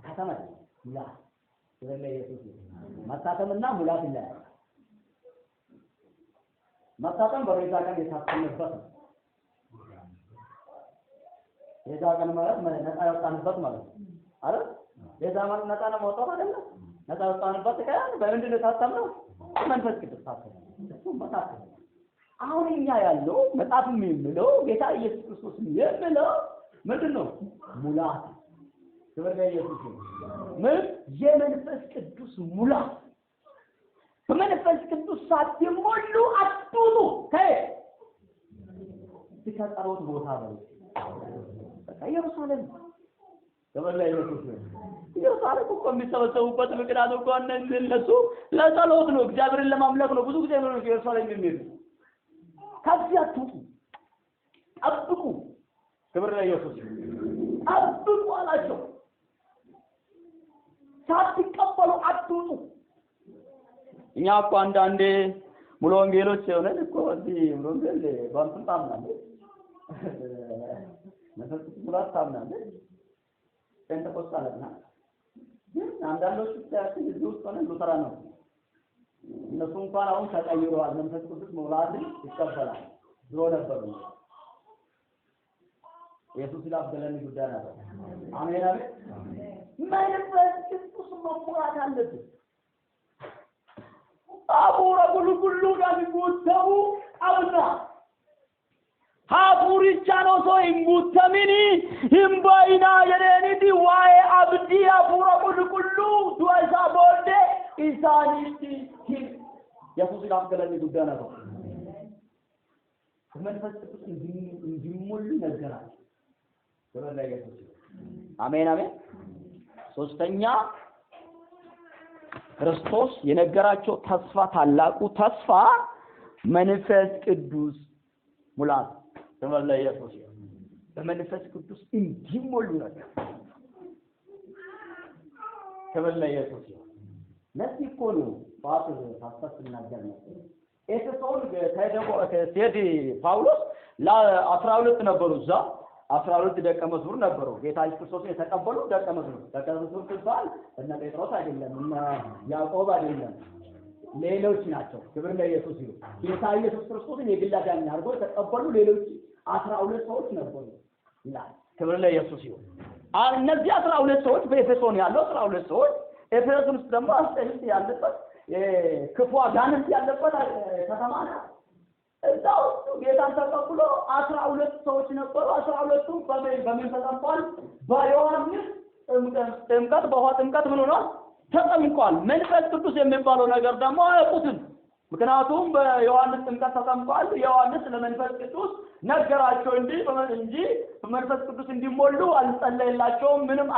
ከተማ ሙላት ስለዚህ ላይ ኢየሱስ መታተምና ሙላት ይላል መታተም በቤዛ ቀን የታተመበት ነው ቤዛ ቀን ማለት ነፃ ያወጣንበት ማለት አይደል ቤዛ ማለት ነፃ ነው መውጣት አይደለም ነፃ ያወጣንበት ቀን በምንድን ነው የታተምነው መንፈስ ቅዱስ ታተመ እሱ መታተም አሁን እኛ ያለው መጣፍ የሚለው ጌታ ኢየሱስ ክርስቶስ የሚለው ምንድነው ሙላት ስለዚህ ኢየሱስ ምን የመንፈስ ቅዱስ ሙላት በመንፈስ ቅዱስ ሳትሞሉ አትውጡ ከየተቀጠሩት ቦታ ነው ኢየሩሳሌም ተበላይ ነው ኢየሩሳሌም እኮ የሚሰበሰቡበት ምክንያት እኮ እነሱ ለጸሎት ነው እግዚአብሔርን ለማምለክ ነው ብዙ ጊዜ ነው ኢየሩሳሌም የሚሄዱ ከዚያ አትውጡ ጠብቁ ክብር ለኢየሱስ ጠብቁ አላቸው ሳትቀበሉ አትውጡ እኛ እኮ አንዳንዴ ሙሉ ወንጌሎች ሆነን እኮ እዚህ ሙሉ ወንጌል ባንቱን ታምናለህ መንፈስ ሙላት ታምናለህ ፔንቴኮስታልና ግን አንዳንዶቹ ታያችሁ እዚህ ውስጥ ሆነን ሉተራን ነው እነሱ እንኳን አሁን ተቀይረዋል መንፈስ ቅዱስ ሙላትን ይቀበላል ድሮ ነበር ኢየሱስ ይላበለን ጉዳይ ነበር አሜን አሜን መንፈስ ቅዱስ ሙላት አለበት አቡራ ሁሉ ጋር ይጎተው አብና ሀፉሪቻ ነው ሰው ይሙተሚኒ ህምባይና የኔኒዲ ዋይ አብዲ አቡራ ሁሉ ዱአሳ ቦልደ ኢሳኒቲ ኢየሱስ ይላበለን ጉዳይ ነበር መንፈስ ቅዱስ እንዲሞሉ ነገራል ስለዚህ ኢየሱስ አሜን አሜን ሶስተኛ ክርስቶስ የነገራቸው ተስፋ ታላቁ ተስፋ መንፈስ ቅዱስ ሙላት ስለዚህ ኢየሱስ በመንፈስ ቅዱስ እንዲሞሉ ነገር ስለዚህ ኢየሱስ ነዚህ እኮ ነው ጳውሎስ ሲናገር ነው ኤፌሶን ከቴዲ ጳውሎስ ለ12 ነበሩ እዛ 12 ደቀ መዝሙር ነበሩ ጌታ ኢየሱስ ክርስቶስ የተቀበሉ ደቀ መዝሙር ሲባል እነ ጴጥሮስ አይደለም እነ ያዕቆብ አይደለም ሌሎች ናቸው ክብር ለኢየሱስ ይሁን ጌታ ኢየሱስ ክርስቶስን የግል አዳኝ አድርጎ የተቀበሉ ሌሎች 12 ሰዎች ነበሩ ይላል ክብር ለኢየሱስ ይሁን እነዚህ 12 ሰዎች በኤፌሶን ያለው 12 ሰዎች ኤፌሶን ውስጥ ደግሞ አስጠልጥ ያለበት ክፉ አጋንንት ያለበት ከተማ ነው እዛው ጌታን ተቀብሎ 12 ሰዎች ነበሩ 12ቱም በምን ተጠምቋል በዮሐንስ ጥምቀት በውሃ ጥምቀት ምን ሆኗል ተጠምቋል መንፈስ ቅዱስ የሚባለው ነገር ደግሞ አያውቁትም ምክንያቱም በዮሐንስ ጥምቀት ተጠምቋል ዮሐንስ ለመንፈስ ቅዱስ ነገራቸው እንጂ በመንፈስ ቅዱስ እንዲሞሉ አልጸለየላቸውም ምንም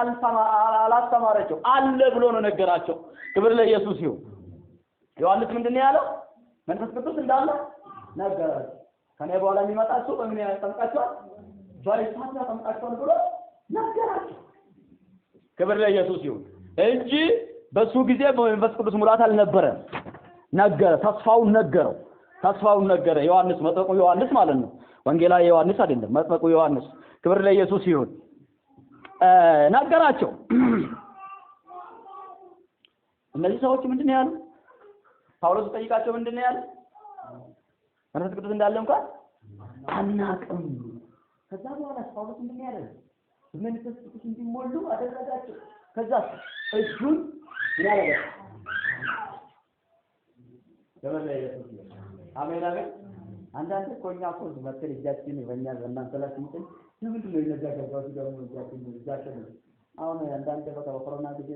አላስተማራቸው አለ ብሎ ነው ነገራቸው ክብር ለኢየሱስ ይሁን ዮሐንስ ምንድነው ያለው መንፈስ ቅዱስ እንዳለ ነገራቸው ከኔ በኋላ የሚመጣ እሱ በምን ያጠምቃቸዋል በእሳት ያጠምቃቸዋል ብሎ ነገራቸው ክብር ለኢየሱስ ይሁን እንጂ በሱ ጊዜ በመንፈስ ቅዱስ ሙላት አልነበረም ነገረ ተስፋውን ነገረ ዮሐንስ መጥምቁ ዮሐንስ ማለት ነው ወንጌላዊ ዮሐንስ አይደለም መጥምቁ ዮሐንስ ክብር ለኢየሱስ ይሁን ነገራቸው እነዚህ ሰዎች ምንድነው ያሉ ጳውሎስ ጠይቃቸው ምንድነው ያሉ መንፈስ ቅዱስ እንዳለ እንኳን አናውቅም ከዛ በኋላ ጳውሎስ ምንድነው ያለው መንፈስ ቅዱስ እንዲሞሉ አደረጋቸው ከዛ እጁን ያለበ ለምን ኢየሱስ አሜን አሜን አንዳንድ ኮኛ እኮ መጥተን እጃችን በእኛ እናንተ ላይ እንትን ለምንድን ነው ይነጋገራው ሲገርም እጃችን አሁን አንዳንድ በኮሮና ጊዜ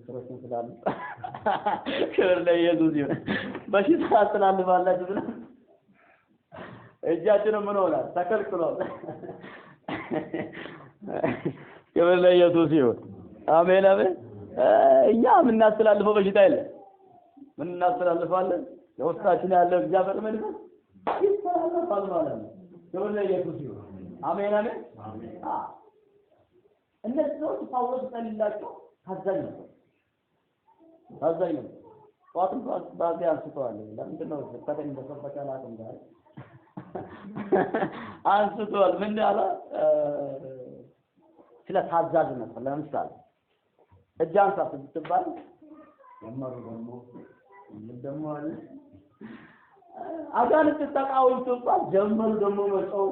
ክርስቶስ ስላሉ ክብር ለኢየሱስ ይሁን በሽታ ስላልባላችሁ ብለ እጃችንን ምን ሆነ ተከልክሏል። ክብር ለኢየሱስ ይሁን። አሜን አሜን። እኛ የምናስተላልፈው በሽታ የለም። ምን እናስተላልፋለን? ለውስጣችን ያለው እግዚአብሔር መንፈስ ይስተላልፋል ማለት ነው። ክብር ለኢየሱስ ይሁን። አሜን አሜን። እነዚህ ሰዎች ጳውሎስ ጸልላቸው ታዛኝ ነበር። ጠዋትም ባዚ አንስተዋል። ለምንድን ነው ከተን እንደሰበከ አላውቅም ጋር አንስተዋል። ምን ያለ ስለ ታዛዥነት ለምሳሌ እጅ አንሳ ስትባል ደግሞ አለ አጋንንት ተቃውሞ ተባል ጀመሩ ደግሞ መጣው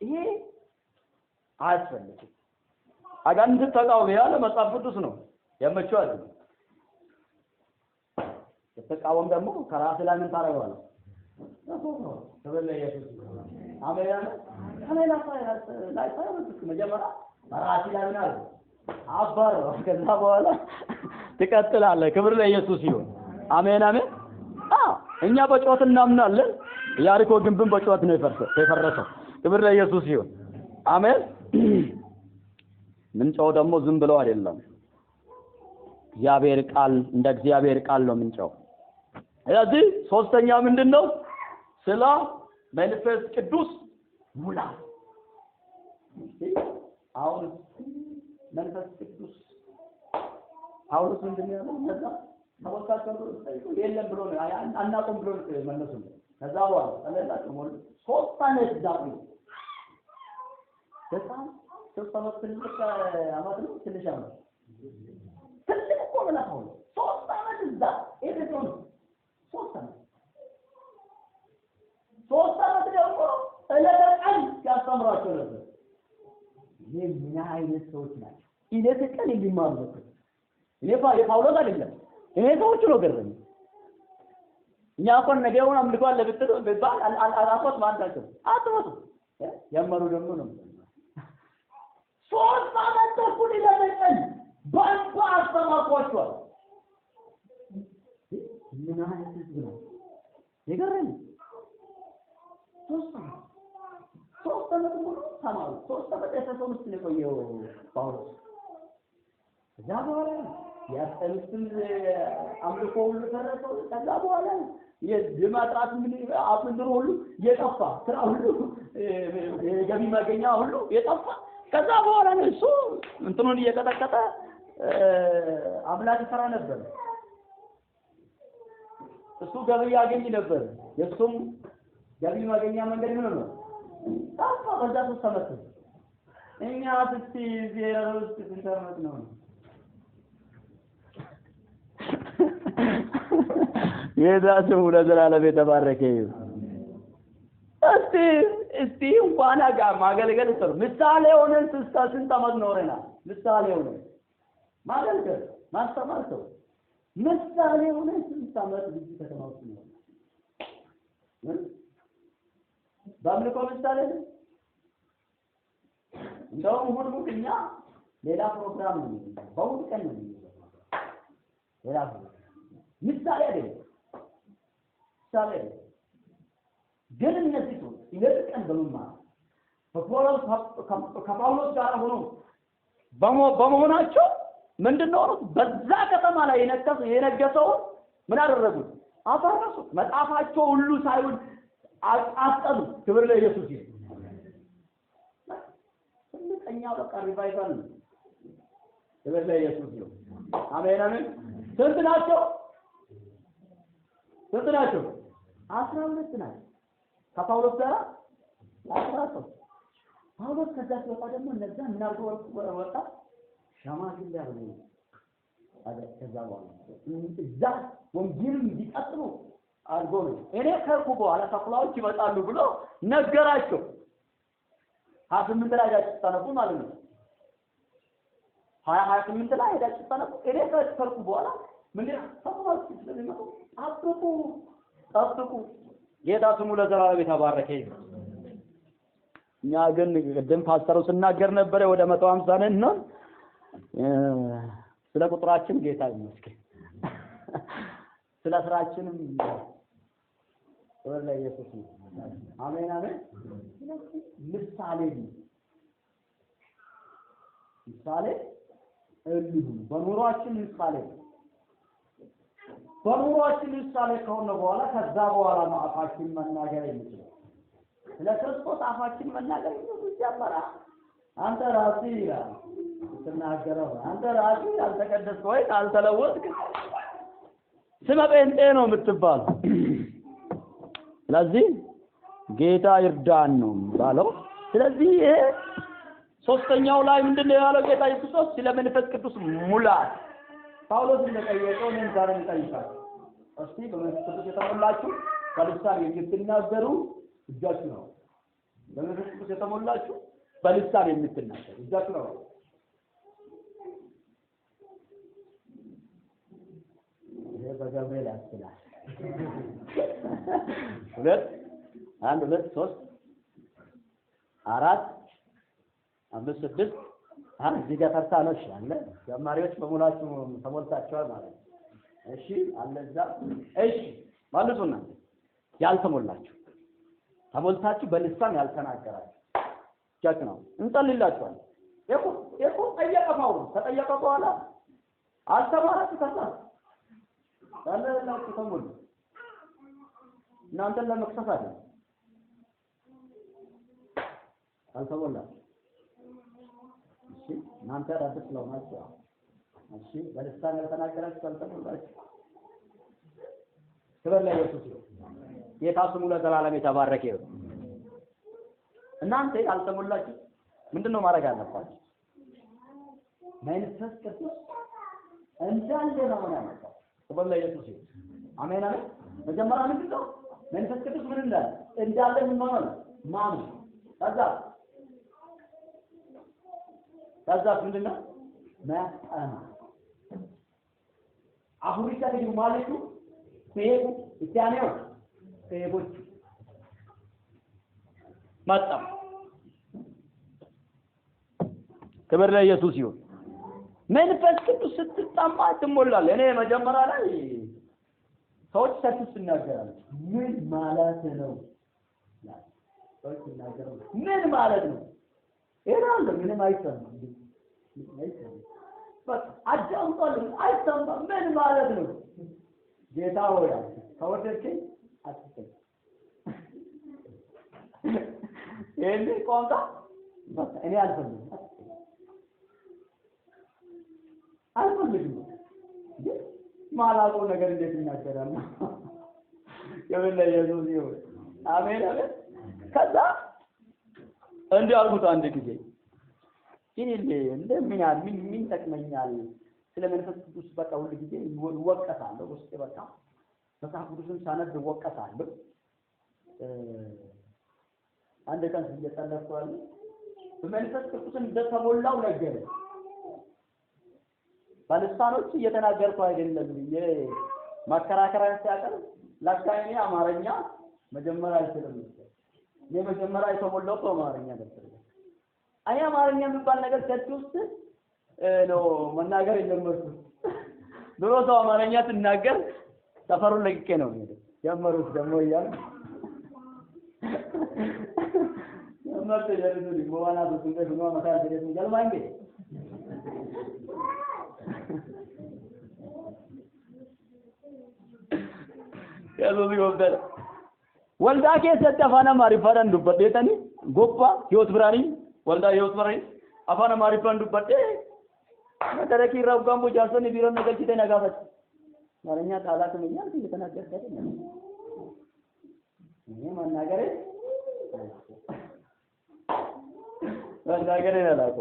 ይሄ አያስፈልግም። አጋንንት ተቃውሞ ያለ መጽሐፍ ቅዱስ ነው ያመቸው አይደል? ተቃውሞ ደግሞ ከራስ ላይ ምን ታረጋለህ? ተበለ ኢየሱስ አሜን። ከሌላ ላይ ሳይሆን መጀመሪያ ራስ ላይ ምን አለ አባር ከዛ በኋላ ትቀጥላለህ። ክብር ለኢየሱስ ይሁን። አሜን አሜን። እኛ በጮት እናምናለን። ያሪኮ ግንብን በጮት ነው የፈረሰው። ክብር ለኢየሱስ ይሁን። አሜን። ምንጮው ደግሞ ዝም ብለው አይደለም። እግዚአብሔር ቃል እንደ እግዚአብሔር ቃል ነው ምንጮው። ስለዚህ ሶስተኛ ምንድነው? ስለ መንፈስ ቅዱስ ሙላት። አሁን መንፈስ ቅዱስ ጳውሎስ ምንድነው ያለው? ተወካከሉ የለም ብሎ አናቆም ብሎ መለሱ። ከዛ በኋላ ተለላችሁ ሞል ሶስት አይነት ዳቁ በጣም ሶስት ትልቅ አማት ነው ትንሽ አማት ትልቅ እኮ ማለት ነው። ሶስት አመት እዛ ኤፌሶን ሶስት አመት ደግሞ ለቀን ያስተምራቸው ነበር። ይሄ ምን አይነት ሰዎች ናቸው? ለቀን የሚማሩት የጳውሎስ አይደለም። ይሄ ሰዎች ነው ገረመኝ። እኛ እንኳን ነገውን አምልኳል ለብትሉ በባል አላቆት ማንዳቸው አጥወቱ ያመሩ ደግሞ ነው ሶስት አመት ተኩል ለቀን ባንባ አስተማርኳቸዋል። ምን አይነት ህዝብ ነው የገረመኝ። ሶስት አመት ሙሉ ተማሩ። ሶስት አመት ኤፌሶን ውስጥ ነው የቆየው ጳውሎስ። ከዛ በኋላ ያስተምስም አምልኮ ሁሉ ተረፈው። ከዛ በኋላ የማጥራት ምን አጥንድሮ ሁሉ የጠፋ ስራ ሁሉ የገቢ ማገኛ ሁሉ የጠፋ። ከዛ በኋላ ነው እሱ እንትኑን እየቀጠቀጠ አምላክ ሰራ ነበር። እሱ ገቢ ያገኝ ነበር። የሱም ገቢ ማገኛ መንገድ ምን ነው? ታፋ በዛ ተሰመተ። እኛ እስቲ ዜሮስ ተሰመት ነው። የዳሰው ለዘላለም የተባረከ ይሁን። እስቲ እንኳን ጋር ማገልገል ጥሩ ምሳሌ ሆነን ስንት ዓመት ኖረናል። ምሳሌ ሆነን ማገልገል ማስተማር ሰው ምሳሌ ሆነን ስንት ዓመት ልጅ ከተማ ውስጥ ነው። ባምልኮ ምሳሌ እንደውም ሁሉ እኛ ሌላ ፕሮግራም ነው በሁሉ ቀን ነው ሌላ ምሳሌ አይደለም። ምሳሌ ግን እነዚህ ሰዎች ይልቀን በመማር ከጳውሎስ ጋር ሆኖ በመሆናቸው ምንድነው በዛ ከተማ ላይ የነገሰው ምን አደረጉት? አፈረሱት። መጽሐፋቸው ሁሉ ሳይሆን አጣጣሉ። ክብር ለኢየሱስ ይሁን። እኛ በቃ ሪቫይቫል ነው። ክብር ለኢየሱስ ይሁን። አሜን አሜን። ስንት ናቸው? 12 ናቸው። ከጳውሎስ ጋር 13። ጳውሎስ ከዛ ሲወጣ ደግሞ እነዛ ምን አድርገው ወጣ? ሸማግሌ ያለው ከዛ በኋላ እዛ ወንጌልን እንዲቀጥሉ አድርጎ ነው። እኔ ከርኩ በኋላ ተኩላዎች ይመጣሉ ብሎ ነገራቸው። 28 ላይ ሄዳችሁ ተነቡ ማለት ነው። 28 ላይ ሄዳችሁ ተነቡ። እኔ ከርኩ በኋላ ምን ተኩላዎች ስለሚመጡ ጠብቁ። ጌታ ስሙ ለዘላለም የተባረከ ይሁን። እኛ ግን ቅድም ፓስተሩ ሲናገር ነበር ወደ 150 ነን ነው። ስለ ቁጥራችን ጌታ ይመስገን። ስለ ስራችንም ወላ ኢየሱስ ነው። አሜን አሜን። ምሳሌ በኑሯችን ምሳሌ ከሆነ በኋላ ከዛ በኋላ ነው አፋችን መናገር የሚችለው። ስለ ክርስቶስ አፋችን መናገር ይጀምራል። አንተ ራስህ ይላል ስትናገረው፣ አንተ ራስህ ያልተቀደስክ ወይ ካልተለወጥክ ስመ ጴንጤ ነው የምትባለው። ስለዚህ ጌታ ይርዳን ነው ባለው። ስለዚህ ይሄ ሶስተኛው ላይ ምንድነው ያለው ጌታ ኢየሱስ ስለ መንፈስ ቅዱስ ሙላት ጳውሎስ እንደጠየቀው እኔም ዛሬ እንጠይቃለን። እስቲ በመንፈስ ቅዱስ የተሞላችሁ በልሳን የምትናገሩ እጃችሁ ነው። በመንፈስ ቅዱስ የተሞላችሁ በልሳን የምትናገሩ እጃችሁ ነው። ይሄ በገብርኤል ያስላል። 2 1 2 3 4 5 6 እዚህ ጋር ተርታለሽ አለ። ጀማሪዎች በሙላችሁ ተሞልታችኋል ማለት ነው። እሺ አለዛ እሺ ማለቱና ያልተሞላችሁ ተሞልታችሁ በልሳን ያልተናገራችሁ ጃክ ነው። እንጸልይላችኋለን። የቆ ጠየቀው ተጠየቀ በኋላ አልተማራችሁ ከዛ ያለላችሁ ተሞሉ። እናንተን ለመክሰስ አይደል አልተሞላችሁ። እሺ እናንተ አዲስ ስለሆናችሁ እሺ በልሳን ያልተናገራችሁ አልተሞላችሁ። ክብር ለኢየሱስ ይሁን። ጌታ ስሙ ለዘላለም የተባረከ ይሁን። እናንተ ያልተሞላችሁ ምንድነው ማድረግ አለባችሁ? መንፈስ ቅዱስ እንዳለ ነው ማለት ነው። ክብር ለኢየሱስ ይሁን። አሜን አሜን። መጀመሪያ ምንድነው መንፈስ ቅዱስ ምን እንዳለ ምን ማለት ነው? ማመን። ከዛ ምንድነው ማጣና አሁን ይታገኙ ማለቱ ሄቡ ኢትዮጵያው ሄቦች ማጣም ክብር ለኢየሱስ ይሁን። መንፈስ ቅዱስ ስትጣማ ትሞላለህ። እኔ መጀመሪያ ላይ ሰዎች ሰጥተው ሲናገራሉ ምን ማለት ነው? ሰዎች ሲናገራሉ ምን ማለት ነው? ይላል ምንም አይሰማም። በቃ አዳምጧል አይሰማም። ምን ማለት ነው? ጌታ ሆይ ከወደድከኝ አትሰጥ ይሄን ቋንቋ በቃ እኔ አልፈልግም ማላውቀው ነገር እንዴት ይናገራል? የበለ ኢየሱስ ይሁን። አሜን አሜን። ከዛ እንዲህ አልኩት አንድ ጊዜ ምን ጠቅመኛል? ስለ መንፈስ ቅዱስ በቃ ሁሉ ጊዜ ወቀሳለሁ። ውስጤ በቃ መጽሐፍ ቅዱስን ሳነብ ወቀሳለሁ። አንድ ቀን እየጸለይኩ በመንፈስ ቅዱስ እንደተሞላው ነገር በልሳኖች እየተናገርኩ አይደለም። የማከራከሪያ ሲያቀርብ ለካይኔ አማርኛ መጀመሪያ አይችልም። የመጀመሪያ የተሞላው በአማርኛ ነበር። አይ አማርኛ የሚባል ነገር ከዚህ ውስጥ ነው መናገር የጀመርኩት። ድሮ ሰው አማርኛ ሲናገር ሰፈሩን ለቅቄ ነው የጀመሩት ደግሞ እያሉ ማለት ነው። ሊሞዋና በትንገት ነው ማታ ደረስ ይገልማንገ ያለው ይወበል ወልዳ ከሰጠ አፋና ማሪፋን ዱበደተኒ ጎባ ህይወት ብራኒ ወልዳ ህይወት ብራኒ አፋና ማሪፋን ዱበደ ተረኪ ረጋምቦ ጃሰኒ ቢሮ ነገር ሲተ ነጋፈት ማረኛ ቃላት ነው ያንተ እየተናገርከ ነው እኔ ማናገሬ ማናገሬ አላቆ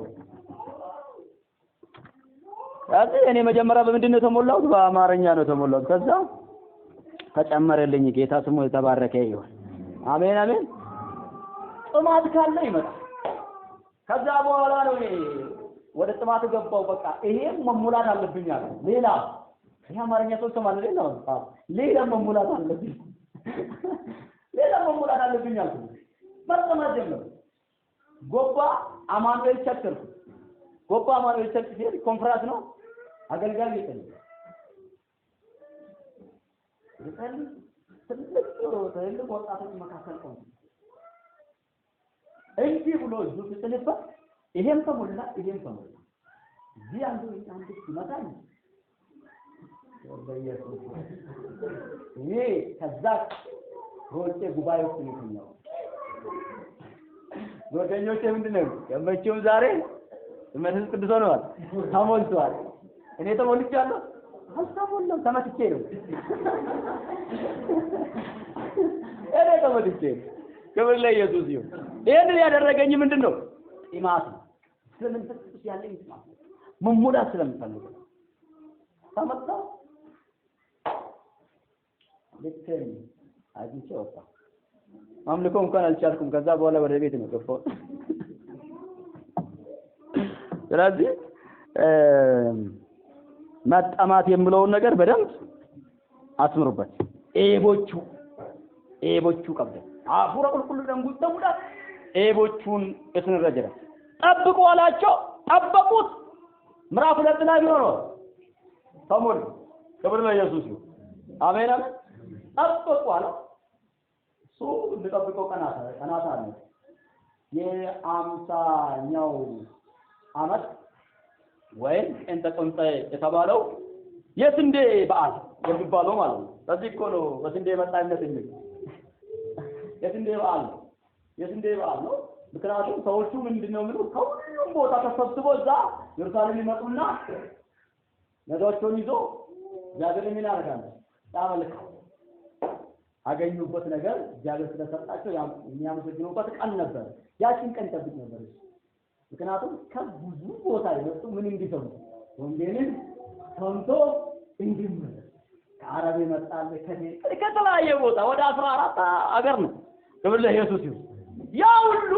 እኔ መጀመሪያ በምንድነው ተሞላሁት? በአማርኛ ነው ተሞላሁት። ከዛ ተጨመረልኝ። ጌታ ስሙ የተባረከ ይሁን። አሜን አሜን። ጥማት ካለ ይመጣል። ከዛ በኋላ ነው ወደ ጥማት ገባው። በቃ ይሄም መሙላት አለብኝ አለ። ሌላ ይሄ አማርኛ ሰው ተማለ ሌላ መሙላት አለብኝ አለ። በጣም ጀመረ። ጎባ አማኑኤል ቸርች ጎባ አማኑኤል ቸርች ሲሄድ ኮንፈረንስ ነው አገልጋይ ይተኛል። ትልቅ ወጣቶች መካከል ቆም እንዲህ ብሎ እጁ ሲጥልበት ይሄም ተሞላ እዚህ አንዱ ይመታል በኢየሱስ ይሄ ከዛ ሮጬ ጉባኤ ውስጥ ነው ወገኞቼ ምንድነው የመቼው ዛሬ መንፈስ ቅዱስ ሆኗል ተሞልቷል እኔ ተሞልቻለሁ አልተሞላም ተመትቼ ነው እኔ ተመትቼ ክብር ለኢየሱስ ይሁን ይሄን ያደረገኝ ምንድነው ኢማት ስለመንፈስ ቅዱስ ያለኝ ኢማት መሙላት ስለምፈልግ ተመጣው ለከኝ አዲስ ወጣ አምልኮ እንኳን አልቻልኩም ከዛ በኋላ ወደ ቤት ነው ገፋው ስለዚህ መጣማት የሚለውን ነገር በደንብ አስምሩበት ኤቦቹ ቀበለ አፉራ ቁልቁል ደንጉ ተሙዳ ኤቦቹን እስንረጀረ ጠብቁ አላቸው ጠበቁት ምዕራፍ 2 ላይ ነው ተሞል ክብር ለኢየሱስ ይሁን አሜን ጠብቁ አለ ሶ እንደጠብቀው ቀናት አለ የ50ኛው አመት ወይም እንተቆንጠ የተባለው የስንዴ በዓል የሚባለው ማለት ነው ስለዚህ እኮ ነው በስንዴ መጣነት የሚል የስንዴ በዓል ነው ምክንያቱም ሰዎቹ ምንድነው የሚሉት ከሁሉም ቦታ ተሰብስበው እዛ ኢየሩሳሌም ይመጡና ነዶቹን ይዞ እግዚአብሔርን ምን ያደርጋሉ ያመልካሉ አገኙበት ነገር እግዚአብሔር ስለሰጣቸው የሚያመሰግኑበት ቀን ነበር ያቺን ቀን ጠብቅ ነበር ምክንያቱም ከብዙ ቦታ የመጡ ምን እንዲሰሙ ወንጌልን ሰምቶ እንዲመለስ ከአረብ ይመጣል ከተለያየ ቦታ ወደ 14 አገር ነው ክብር ለኢየሱስ ይሁን ያ ሁሉ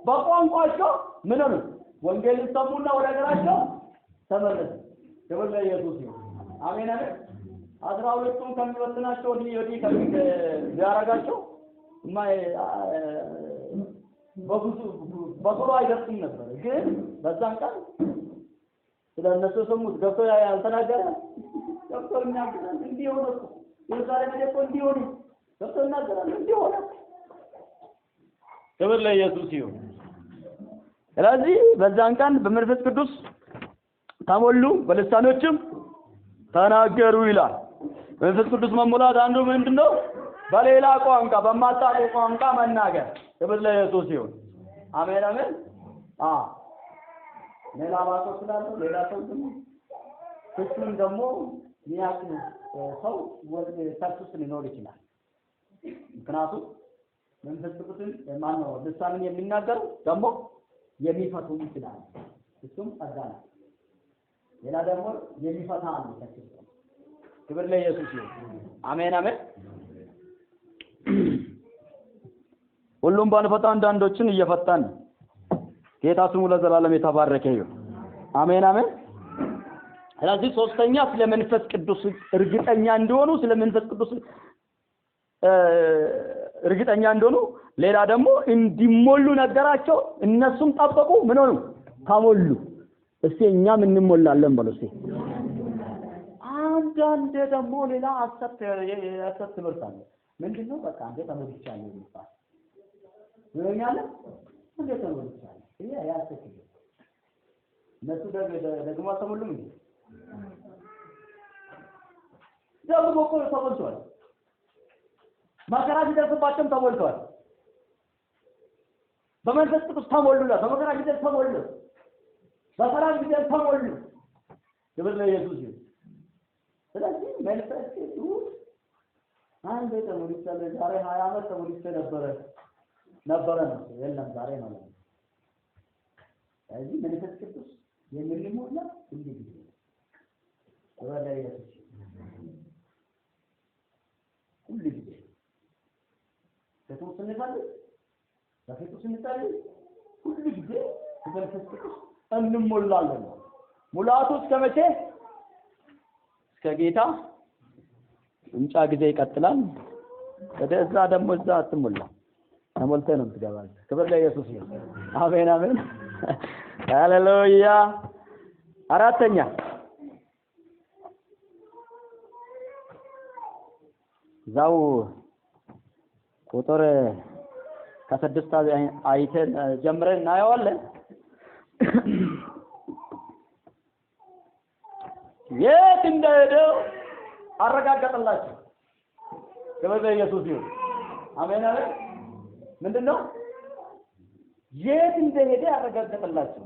በቋንቋቸው ምን ነው ወንጌልን ሰሙና ወደ ሀገራቸው ተመለሱ ክብር ለኢየሱስ ይሁን አሜን አሜን 12ቱም ከሚወስናቸው ወዲህ ከሚያረጋቸው በቶሎ አይደርስም ነበር ግን በዛን ቀን ስለነሱ ሰሙት ገብቶ ያልተናገረ ገብቶ የሚያገራል እንዲሆነ ኢየሩሳሌም ደግሞ እንዲሆነ ገብቶ እናገራል እንዲሆነ ክብር ለኢየሱስ ይሁን ስለዚህ በዛን ቀን በመንፈስ ቅዱስ ተሞሉ በልሳኖችም ተናገሩ ይላል መንፈስ ቅዱስ መሙላት አንዱ ምንድነው በሌላ ቋንቋ በማታውቁ ቋንቋ መናገር ክብር ለኢየሱስ ይሁን አሜን አሜን ሌላ ባቶ ስላለ ሌላ ሰው ደግሞ ፍጹም ደግሞ የሚያውቅ ሰው ወደ ተክሱስ ሊኖር ይችላል ምክንያቱም መንፈስ ቅዱስን ማነው ልሳንን የሚናገር ደግሞ የሚፈቱ ይችላል እሱም አዛና ሌላ ደግሞ የሚፈታ ነው ተክሱስ ክብር ለኢየሱስ ይሁን አሜን አሜን ሁሉም ባንፈታ አንዳንዶችን እየፈታን ጌታ ስሙ ለዘላለም የተባረከ ይሁን አሜን አሜን ስለዚህ ሶስተኛ ስለ መንፈስ ቅዱስ እርግጠኛ እንደሆኑ ስለ መንፈስ ቅዱስ እርግጠኛ እንደሆኑ ሌላ ደግሞ እንዲሞሉ ነገራቸው እነሱም ጠበቁ ምን ሆኑ ተሞሉ እስቲ እኛም እንሞላለን በሉ እስቲ አንዳንድ ደግሞ ሌላ አሰት ትምህርት አለ ምንድነው በቃ አንዴ ተሞልቻለሁ ይባላል ወኛለ አንዴ ተሞልቻለሁ ይሄ ያሰት እነሱ ደግሞ ተሞሉም እንዴ ደግሞ እኮ ተሞልቷል መከራ ሲደርስባቸው ተሞልቷል በመንፈስ ቅዱስ ተሞሉና በመከራ ሲደርስ ተሞሉ በሰላም ሲደርስ ተሞሉ ክብር ለኢየሱስ ይሁን ስለዚህ መንፈስ ቅዱስ አንዴ ተሞልቻለሁ ዛሬ 20 ዓመት ተሞልቼ ነበረ ነው የለም ዛሬ ማለት ነው ስለዚህ መንፈስ ቅዱስ የምንሞላ እንዴት ነው ወደ ኢየሱስ ሁሉ ጊዜ ከቶስ እንፈልግ በፊቱስ እንፈልግ ሁሉ ጊዜ መንፈስ ቅዱስ እንሞላለን ሙላቱ እስከመቼ ከጌታ እንጫ ጊዜ ይቀጥላል ወደዛ ደግሞ እዛ አትሞላ ተሞልተ ነው ትገባል ክብር ለኢየሱስ ይሁን አሜን አሜን ሃሌሉያ አራተኛ እዛው ቁጥር ከስድስት አይተን ጀምረን እናየዋለን። የት እንደሄደው አረጋገጠላቸው። ክብር ለኢየሱስ ይሁን። አሜን አሜን። ምንድነው? የት እንደሄደ ያረጋገጠላቸው።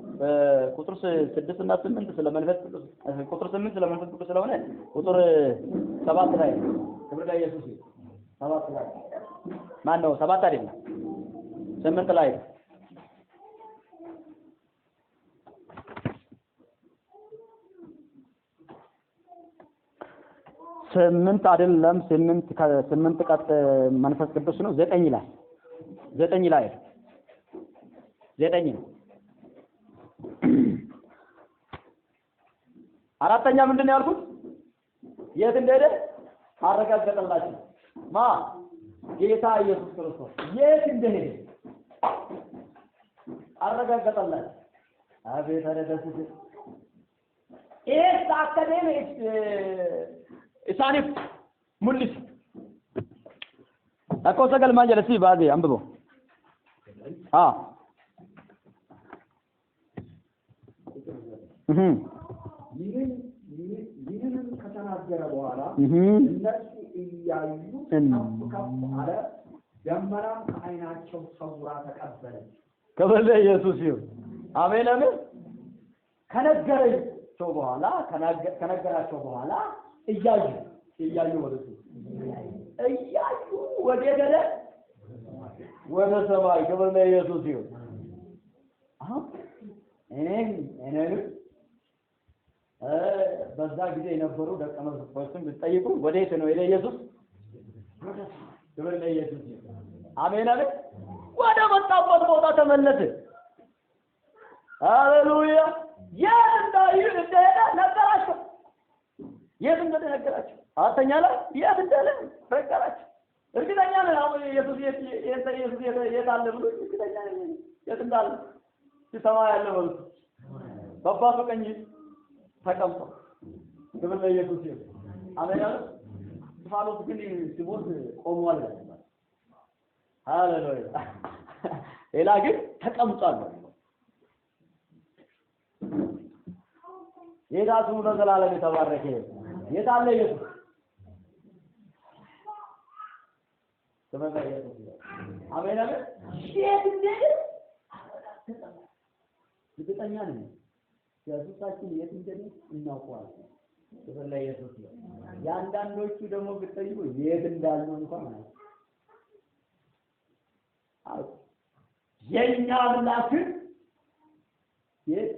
ቁጥር 6 እና 8 ስለመንፈስ ቅዱስ ቁጥር 8 ስለመንፈስ ቅዱስ ስለሆነ ቁጥር 7 ላይ ክብር ለኢየሱስ ይሁን። 7 ላይ ማን ነው? 7 አይደለም 8 ላይ 8 አይደለም 8 ቀጥ መንፈስ ቅዱስ ነው። 9 ላይ 9 ነው። አራተኛ ምንድነው ያልኩት? የት እንደሄደ አረጋገጠላችሁ። ማ ጌታ ኢየሱስ ክርስቶስ የት እንደሄደ አረጋገጠላችሁ። አቤት አረጋገጠ። ኤስ አካዴሚክ ኢሳኒፍ ሙልስ አኮ ሰገል ማጀለሲ ባዜ አንብቦ ይህንን ከተናገረ በኋላ እነሱ እያዩ ከፍ አለ፣ ደመናም ከዓይናቸው ሰውራ ተቀበለች። ክብር ለኢየሱስ ይሁን። አሜን አሜን። ከነገራቸው በኋላ እያዩ ወደ ገደ ወደ ሰማይ። ክብር ለኢየሱስ ይሁን። እኔን በዛ ጊዜ የነበሩ ደቀ መዛሙርቱን ብትጠይቁ ወዴት ነው ወደ ኢየሱስ? ክብር ለኢየሱስ ይሁን። አሜን አሜን። ወደ መጣበት ቦታ ተመለሰ። ሃሌሉያ። የት እንደሄደ ነገራቸው። የት እንደሄደ ነገራቸው። አራተኛ ላይ የት እንደሄደ ነገራቸው። እርግጠኛ ነኝ አሁን ኢየሱስ የት አለ ብሎ እርግጠኛ ነኝ የት እንዳለ ሲሰማ ያለ ነው። በአባቱ ቀኝ ተቀምጦ ክብር ለኢየሱስ ይሁን። አሜን አሜን። እስጢፋኖስ ግን ሲሞት ቆሟል። ሃሌሉያ። ሌላ ግን ተቀምጧል። ጌታ ስሙ ለዘላለም የተባረከ ይሁን። የት አለ ኢየሱስ? ክብር ለኢየሱስ ይሁን። አሜን አሜን። የት እንደሄደ እርግጠኛ ነኝ። ኢየሱሳችን የት እንደሄደ እናውቀዋለን። ክብር ለኢየሱስ ይሁን። የአንዳንዶቹ ደግሞ ብትጠይቁ የት እንዳሉ እንኳን የኛ አምላክ የት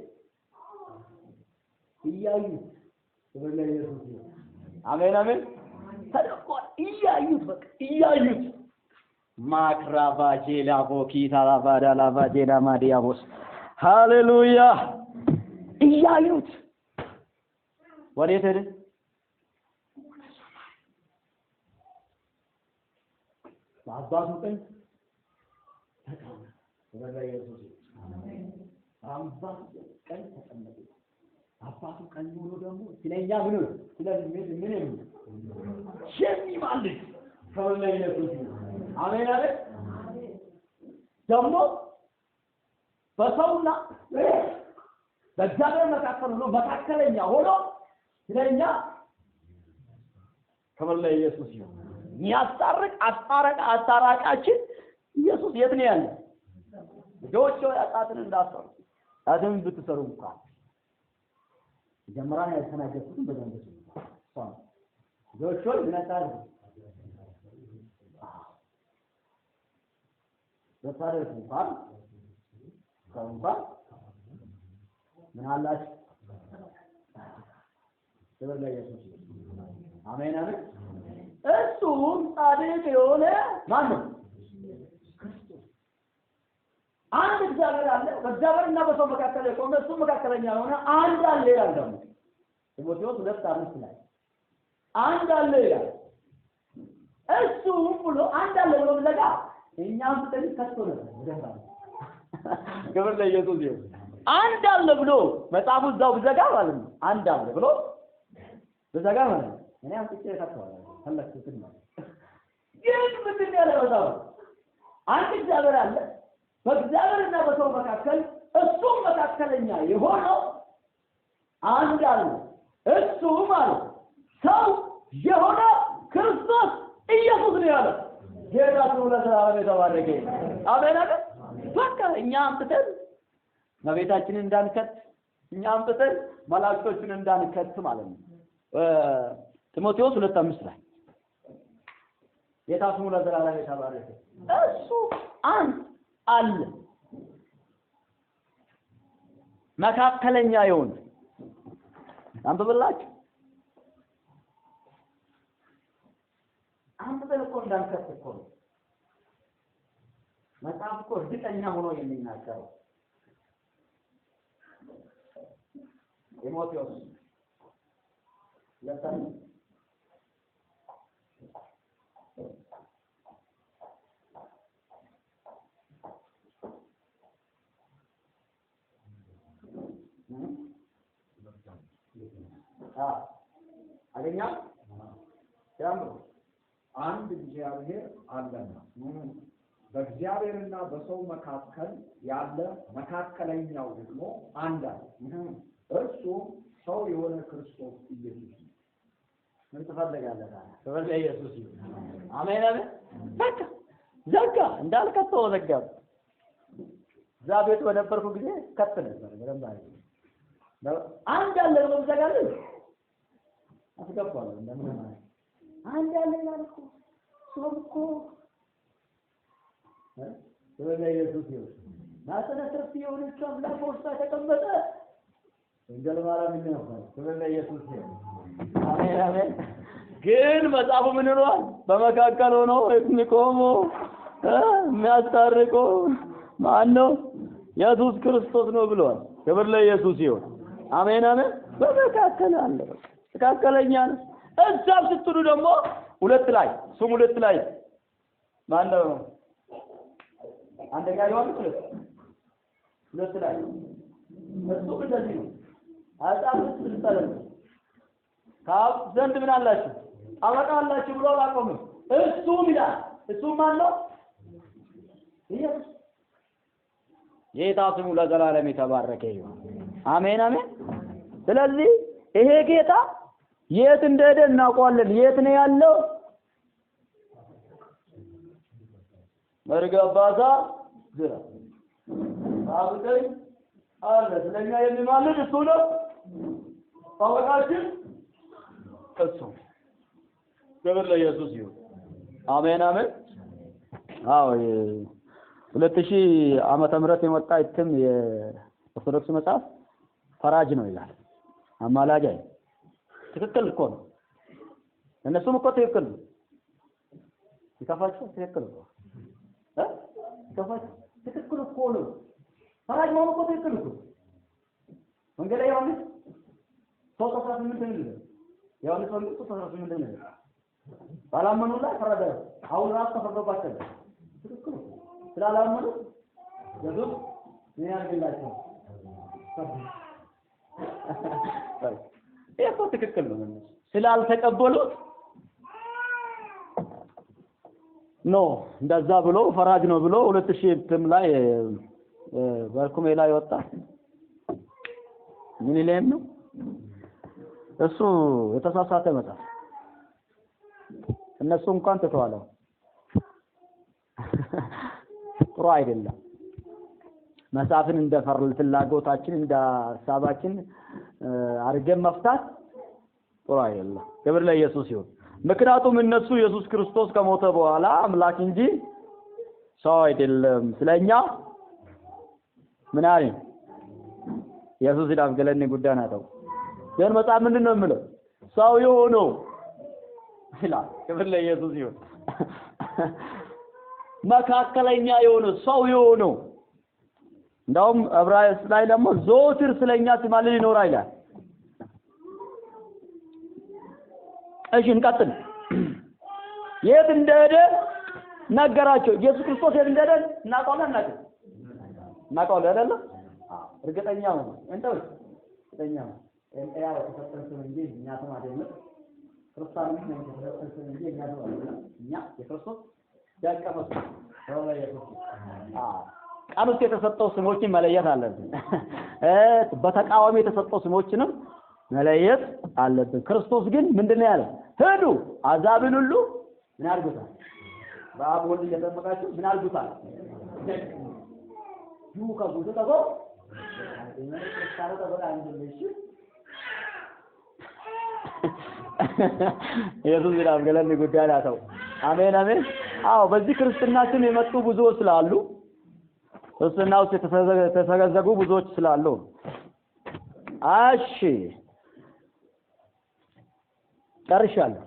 እያዩት። ክብር ለኢየሱስ ይሁን። አሜን አሜን። ተደቆ እያዩት በቃ እያዩት ማክራባጄላ ቦኪታ ላባዳ ላባጄላ ማዲያቦስ ሃሌሉያ። እያዩት ወዴት ሄደ? በአባቱ ቀኝ ተቀመጠ። ክብር ለኢየሱስ ይሁን። አባቱ ቀኝ ተቀመጠ። አባቱ ቀኝ ሆኖ ደግሞ ስለኛ ምን የሚማልድ ክብር ለኢየሱስ ይሁን። አሜን አሜን። ደግሞ በሰውና በእግዚአብሔር መካከል ሆኖ መካከለኛ ሆኖ ስለኛ ክብር ለኢየሱስ ይሁን። የሚያስታርቅ አስታራቃችን ኢየሱስ የት ነው ያለው? ልጆች ኃጢአትን እንዳትሰሩ ኃጢአትን ብትሰሩ እንኳን ጀመራን ያልተናገርኩትን በደንብ ነው። ልጆች ሆይ ምን አታድርጉ? በታሪክ እንኳን ምን አላችሁ? ክብር ለኢየሱስ ይሁን። አሜን አሜን። እሱም ጻድቅ የሆነ ማን ነው? ክርስቶስ። አንድ እግዚአብሔር አለ። በእግዚአብሔርና በሰው መካከል የቆመ እሱ መካከለኛ የሆነ አንድ አለ ይላል። ደግሞ ጢሞቴዎስ 2:5 ላይ አንድ አለ ይላል። እሱ ብሎ አንድ አለ ብሎ ብለጋ እኛም ጥቂት ከቶ ነው ወደዛ። ክብር ለኢየሱስ ይሁን። አንድ አለ ብሎ መጽሐፉ እዛው ብዘጋ ማለት ነው። አንድ አለ ብሎ ብዘጋ ማለት ነው። እኔ አንጥቼ ተካዋለሁ ፈለኩት ማለት ግን ምንድን ያለ በዛው አንድ እግዚአብሔር አለ በእግዚአብሔርና በሰው መካከል እሱም መካከለኛ የሆነው አንድ አለ እሱ ማለት ሰው የሆነ ክርስቶስ ኢየሱስ ነው ያለው ጌታ ስሙ ለዘላለም የተባረከ አሜን አይደል በቃ እኛ አምጥተን ነብያችንን እንዳንከት እኛ አምጥተን መላእክቶችን እንዳንከት ማለት ነው ጢሞቴዎስ 2:5 ላይ ጌታ ስሙ ለዘላለም የተባረከ እሱ አንድ አለ መካከለኛ የሆነ አንብብላችሁ አንተ እኮ እንዳንከት እኮ መጽሐፍ እኮ እርግጠኛ ሆኖ የሚናገረው ጢሞቴዎስ ለታን አገኛ ያምሩ አንድ እግዚአብሔር አለና በእግዚአብሔርና በሰው መካከል ያለ መካከለኛው ደግሞ አንድ አለ እርሱ ሰው የሆነ ክርስቶስ ኢየሱስ ምን ተፈልጋለህ ታዲያ ኢየሱስ አሜን አሜን በቃ ዘጋ እንዳልከተው ዘጋ ዛቤት ወደበርኩ ጊዜ ከት ነበር በደንብ አይደል አንድ አለ ነው ዘጋለህ አስገባለሁ እንደምን ማለት አንድ አለ ያልኩ ሶምኮ ስለዚህ ኢየሱስ ይሁን ናተነተፍ የሆነች አምላክ ውስጥ ተቀመጠ እንጀል ማርያም ነው ስለዚህ ኢየሱስ ይሁን አሜን አሜን ግን መጽሐፉ ምን ይሏል በመካከል ሆኖ የሚቆሙ የሚያስታርቁ ማን ነው ኢየሱስ ክርስቶስ ነው ብሏል ክብር ለኢየሱስ ይሁን አሜን አሜን በመካከል አለ መካከለኛ ነው እዛም ስትሉ ደግሞ ሁለት ላይ ስሙ ሁለት ላይ ማን ነው አንደኛ ዮሐንስ ሁለት ላይ እሱ እንደዚህ ነው አጻፍት ስለተለ ካብ ዘንድ ምን አላችሁ አወቃላችሁ ብሎ አላቆም እሱ ይላል እሱ ማን ነው ኢየሱስ ጌታ ስሙ ለዘላለም የተባረከ ይሁን አሜን አሜን ስለዚህ ይሄ ጌታ የት እንደሄደ እናውቀዋለን የት ነው ያለው መርገባታ ዝራ አብደይ አለ ስለኛ የሚማልድ እሱ ነው ታወቃችሁ እሱ ክብር ለኢየሱስ ይሁን አሜን አሜን አዎ 2000 ዓመተ ምህረት የመጣ እትም የኦርቶዶክስ መጽሐፍ ፈራጅ ነው ይላል አማላጅ ትክክል እኮ ነው እነሱም እኮ ትክክል ነው ይከፋችሁ ትክክል ነው ይከፋችሁ ትክክል እኮ ነው ፈራጅ ነው እኮ ትክክል እኮ ወንጌል ዮሐንስ 3:18 ነው ዮሐንስ ወንጌል 3:18 ነው ባላመኑ ላይ ፈረደ አሁን ራስ ተፈርዶባቸው ትክክል ነው ስላላመኑ ኢየሱስ ምን ያደርግላቸው ይሄ ትክክል ነው ስላልተቀበሉት ነው እንደዛ ብሎ ፈራጅ ነው ብሎ 2000 ትም ላይ በርኩሜ ላይ ወጣ ምን ይለም ነው እሱ የተሳሳተ መጣ እነሱ እንኳን ተተዋለው ጥሩ አይደለም መጽሐፍን እንደፈርል ፍላጎታችን እንደ ሐሳባችን አርገን መፍታት ጥሩ አይደለም ክብር ለኢየሱስ ይሁን ምክንያቱም እነሱ ኢየሱስ ክርስቶስ ከሞተ በኋላ አምላክ እንጂ ሰው አይደለም ስለኛ ምን አለ ኢየሱስ ይዳፍገለኝ ጉዳይ ናቸው ግን መጽሐፍ ምንድነው የሚለው ሰው የሆነው ይላል ክብር ለኢየሱስ ይሁን መካከለኛ የሆነው ሰው የሆነው እንደውም ዕብራይስጥ ላይ ደግሞ ዘወትር ስለኛ ሲማልድ ይኖራል ይላል እሺ እንቀጥል የት እንደሄደ ነገራቸው ኢየሱስ ክርስቶስ የት እንደሄደ እናውቃለን አይደል እርግጠኛ ነው እንተው እርግጠኛ ነው ያው ተፈጠረ እንጂ እኛ ተማደነ ክርስቲያኖች ነን ተሰብስበን እንጂ እኛ ነው እኛ የክርስቶስ ደቀ መዛሙርት ቃል ውስጥ የተሰጠው ስሞችን መለየት አለብን። በተቃዋሚ የተሰጠው ስሞችንም መለየት አለብን። ክርስቶስ ግን ምንድነው ያለው? ሄዱ አሕዛብን ሁሉ ምን አድርጉታል? በአብ ወልድ እየጠመቃችሁ ምን አድርጉታል? ከጉዞ ተጎ ክርስቲያኖ ተጎ አንድልሽ ኢየሱስ ይላል ገለን ጉዳይ ናቸው። አሜን አሜን። አዎ በዚህ ክርስትናችን የመጡ ብዙዎች ስላሉ ክርስትና ውስጥ የተሰገዘጉ ብዙዎች ስላሉ እሺ ጨርሻለሁ።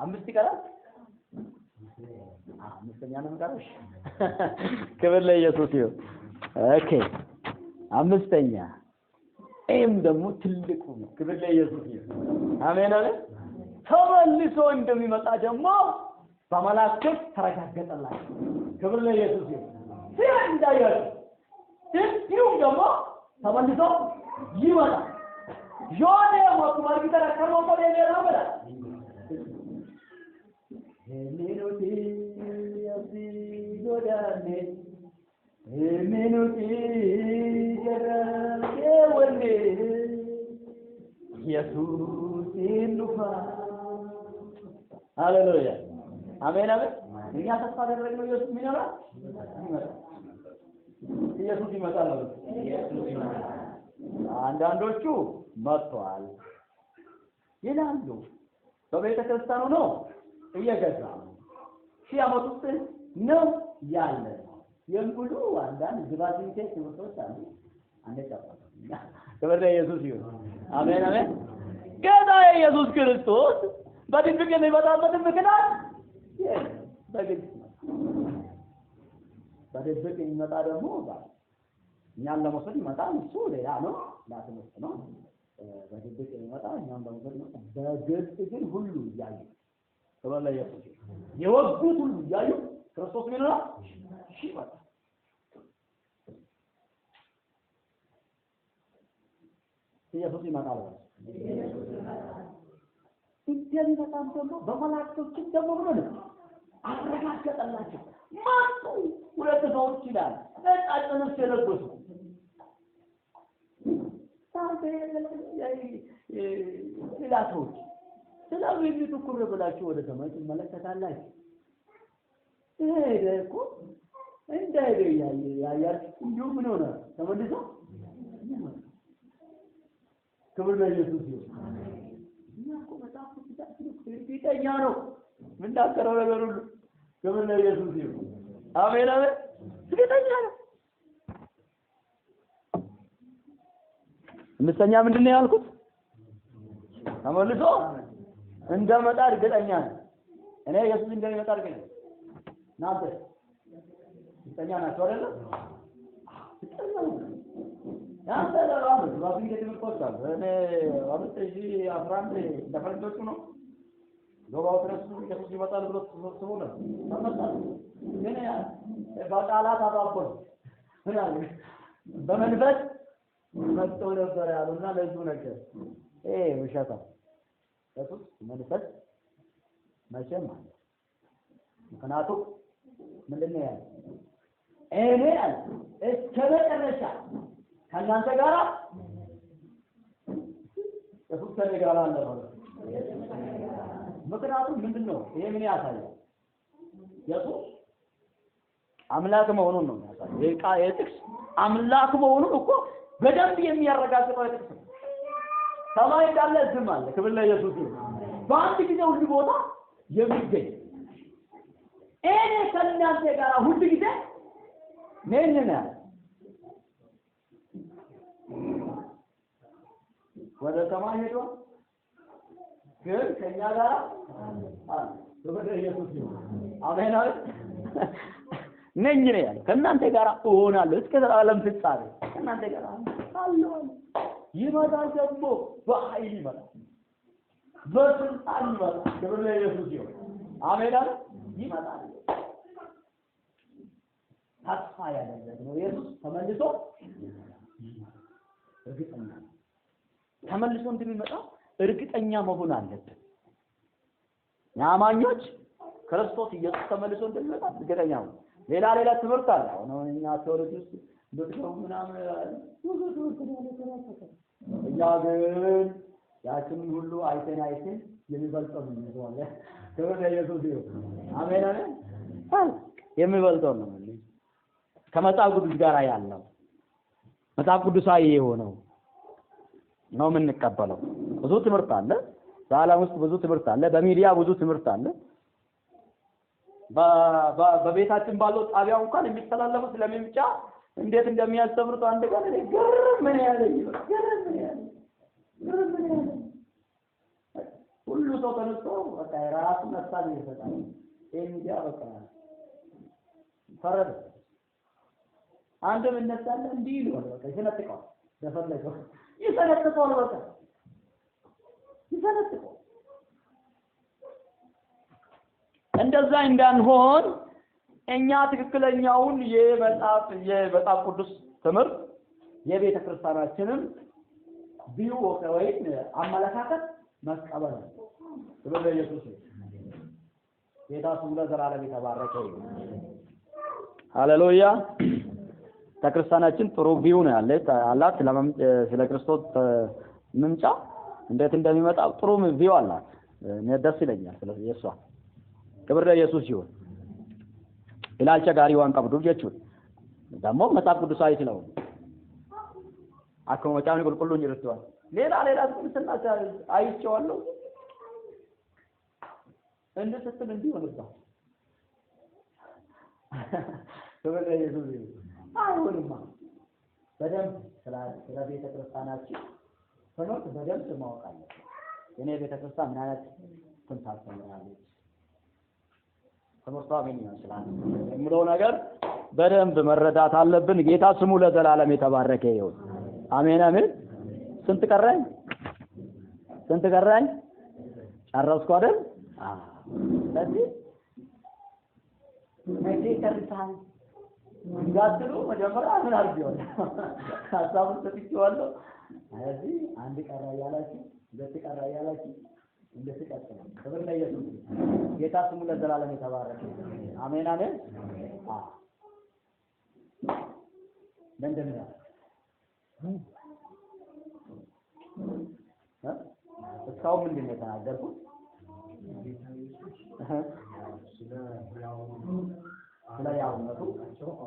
አምስት ይቀራል። አምስተኛ ነው የምቀረው። ክብር ለኢየሱስ ይሁን። ኦኬ አምስተኛ ይህም ደግሞ ትልቁ ነው። ክብር ለኢየሱስ ይሁን። አሜን አሜን። ተመልሶ እንደሚመጣ ደግሞ በመላእክት ተረጋገጠላቸው። ክብር ለኢየሱስ ይሁን። እንዳያችሁ እንዲሁም ደግሞ ተመልሶ ይመጣል። ጆኔ ሞክማር ቢተረከመው ቆሌ ነው ብላ ሄሜኖቲ ያሲ ጎዳኔ ሄሜኖቲ ጀራቴ ወንዴ ኢየሱስ ይኑፋ ሃሌሉያ አሜን አሜን። እኛ ተስፋ አደረግነው ኢየሱስ ይመጣል። ኢየሱስ ይመጣል። ኢየሱስ ይመጣል። አንዳንዶቹ መጥቷል ይላሉ። በቤተ ክርስቲያኑ ነው እየገዛ ሺህ ዓመት ውስጥ ነው ያለ የሚሉ አንዳንድ ግባትንቴ ትምህርቶች አሉ። አንደጫፋ ክብር ለኢየሱስ ይሁን። አሜን አሜን። ጌታ ኢየሱስ ክርስቶስ በድብቅ የሚመጣበት ምክንያት በግልጽ በድብቅ የሚመጣ ደግሞ እኛን ለመውሰድ ይመጣል። እሱ ሌላ ነው፣ ለትምህርት ነው። በድብቅ የሚመጣ እኛን ለመውሰድ ነው። በግልጽ ግን ሁሉ እያዩ ክብር ለኢየሱስ የወጉት ሁሉ እያዩ ክርስቶስ ምን ነው ይመጣል። ኢየሱስ ይመጣል። እንደሚመጣም ደግሞ በመላእክቶች ደግሞ ብሎ ነው አረጋገጠላቸው። ማጡ ሁለት ሰዎች ይላል ነጫጭንስ የለበሱ ሌላ ሰዎች ስለዚህ ትኩር ብላችሁ ወደ ሰማይ ትመለከታላችሁ። ይሄ እኮ እንዳይደ ያያል እንዲሁ ምን ሆነ ተመልሶ ክብር ለኢየሱስ ይሁን። እኛኮ በጣም ፊተኛ ነው ምንዳከረው ነገር ሁሉ ክብር ለኢየሱስ ይሁን። አሜን አሜን። ፊተኛ ነው። አምስተኛ ምንድነው ያልኩት? ተመልሶ እንደመጣ እርግጠኛ ነኝ። እኔ ኢየሱስ እንደሚመጣ እርግጠኛ ነኝ። እናንተ እርግጠኛ ናችሁ አይደል? ያንተ ለራሱ ባቢ ትምህርቶች አሉ። እኔ 2011 እንደፈረንጆቹ ነው ዶባው ትረሱ ኢየሱስ ይመጣል ብሎ ተሰብስቦ ነው ተመጣጣ ግን በቃላት አባባል ምን አለ በመንፈስ መጥቶ ነበር ያሉና ለዚህ ነገር ውሸታ ኢየሱስ መንፈስ መቼም አለ። ምክንያቱም ምንድነው ያለው? እኔ አለ እስከ መጨረሻ ከእናንተ ጋር ኢየሱስ ከኔ ጋር አለ ማለት ነው። ምክንያቱም ምንድነው ይሄ ምን ያሳያል? ኢየሱስ አምላክ መሆኑን ነው ያሳያል። የጥቅስ አምላክ መሆኑን እኮ በደንብ የሚያረጋግጠው ጥቅስ ነው። ሰማይ እንዳለ ዝም አለ። ክብር ለኢየሱስ ይሁን። በአንድ ጊዜ ሁሉ ቦታ የሚገኝ እኔ ከእናንተ ጋር ሁሉ ጊዜ ነኝ ነው። ወደ ሰማይ ሄዷል፣ ግን ከኛ ጋር አለ። ክብር ለኢየሱስ ይሁን። አሜን አሜን። ነኝ ነው ያለው። ከእናንተ ጋር እሆናለሁ እስከ ዘላለም ፍጻሜ ከእናንተ ጋር አለሁ። ይመጣል ደግሞ በኃይል ይመጣል፣ በስልጣን ይመጣል። ክብር ለኢየሱስ ይሁን። አሜን አሜን። ይመጣል። ተስፋ ያደረግነው ኢየሱስ ተመልሶ እርግጠኛ ተመልሶ እንደሚመጣ እርግጠኛ መሆን አለብን። አማኞች ክርስቶስ ኢየሱስ ተመልሶ እንደሚመጣ እርግጠኛ ነው። ሌላ ትምህርት አለ። አሁን እኛ ቴዎሎጂ ውስጥ እንደው ምናምን እኛ ግን ያችን ሁሉ አይተን የሚበልጠው ነው ማለት ነው። ኢየሱስ ይሁን አሜን አሜን። የሚበልጠው ነው ከመጽሐፍ ቅዱስ ጋር ያለው መጽሐፍ ቅዱሳዊ የሆነው ነው የምንቀበለው። ብዙ ትምህርት አለ በዓለም ውስጥ ብዙ ትምህርት አለ፣ በሚዲያ ብዙ ትምህርት አለ። በቤታችን ባለው ጣቢያው እንኳን የሚተላለፉ ስለምንጫ እንዴት እንደሚያስተምሩት አንድ ቀን ግርም ምን ያለኝ ሁሉ ሰው ተነስቶ በቃ ራሱን ሐሳብ ይሰጣል። ሚዲያ በቃ ፈረደ። አንድም እነሳለ እንዲህ ይላል በቃ ይሰነጥቀው ደፈለገው ይሰነጥቀው በቃ ይሰነጥቀው። እንደዛ እንዳንሆን እኛ ትክክለኛውን የመጽሐፍ ቅዱስ ትምህርት የቤተ ክርስቲያናችንን ቢዩ ወይም አመለካከት መቀበል ነው። ስለዚህ ኢየሱስ ጌታ ስሙ ለዘላለም የተባረከ ይሁን። ሃሌሉያ። ተክርስቲያናችን ጥሩ ቪው ነው አላት ስለ ክርስቶስ መምጫ እንዴት እንደሚመጣ ጥሩ ቪው አላት። እኔ ደስ ይለኛል ስለዚህ የሷ ክብር ለኢየሱስ ይሁን። ኢላልቻ ጋሪዋን ቀብዱ ጀቹ ደግሞ መጽሐፍ ቅዱሳዊ ስለሆነ አከመጫን ቁልቁሉን ይርቷል። ሌላ ስንትና አይቼዋለሁ እንድትስል እንዲሆንባ ክብር ለኢየሱስ ይሁን። አሁንማ በደንብ ስለ ቤተ ክርስቲያናችን ትምህርት በደንብ ማወቅ አለብን። የኔ ቤተ ክርስቲያን ምን አይነት ትምህርት ታስተምራለች፣ ትምህርቷ ምን ይመስላል የሚለው ነገር በደንብ መረዳት አለብን። ጌታ ስሙ ለዘላለም የተባረከ ይሁን። አሜን አሜን። ስንት ቀረኝ? ጨረስኩ አይደል? ስለዚህ መቼ ጨርሰሃል እንዳትሉ መጀመሪያ ምን አድርጌዋለሁ ሀሳቡን ሰጥቼዋለሁ። ስለዚህ አንድ ቀራ ያላችሁ ሁለት ቀራ ያላችሁ እንደተቀጠለ ክብር ለኢየሱስ። ጌታ ስሙ ለዘላለም የተባረከ አሜን አሜን። ለእንደምን እስካሁን ምንድን ነው የተናገርኩት? ስለ ያውነቱ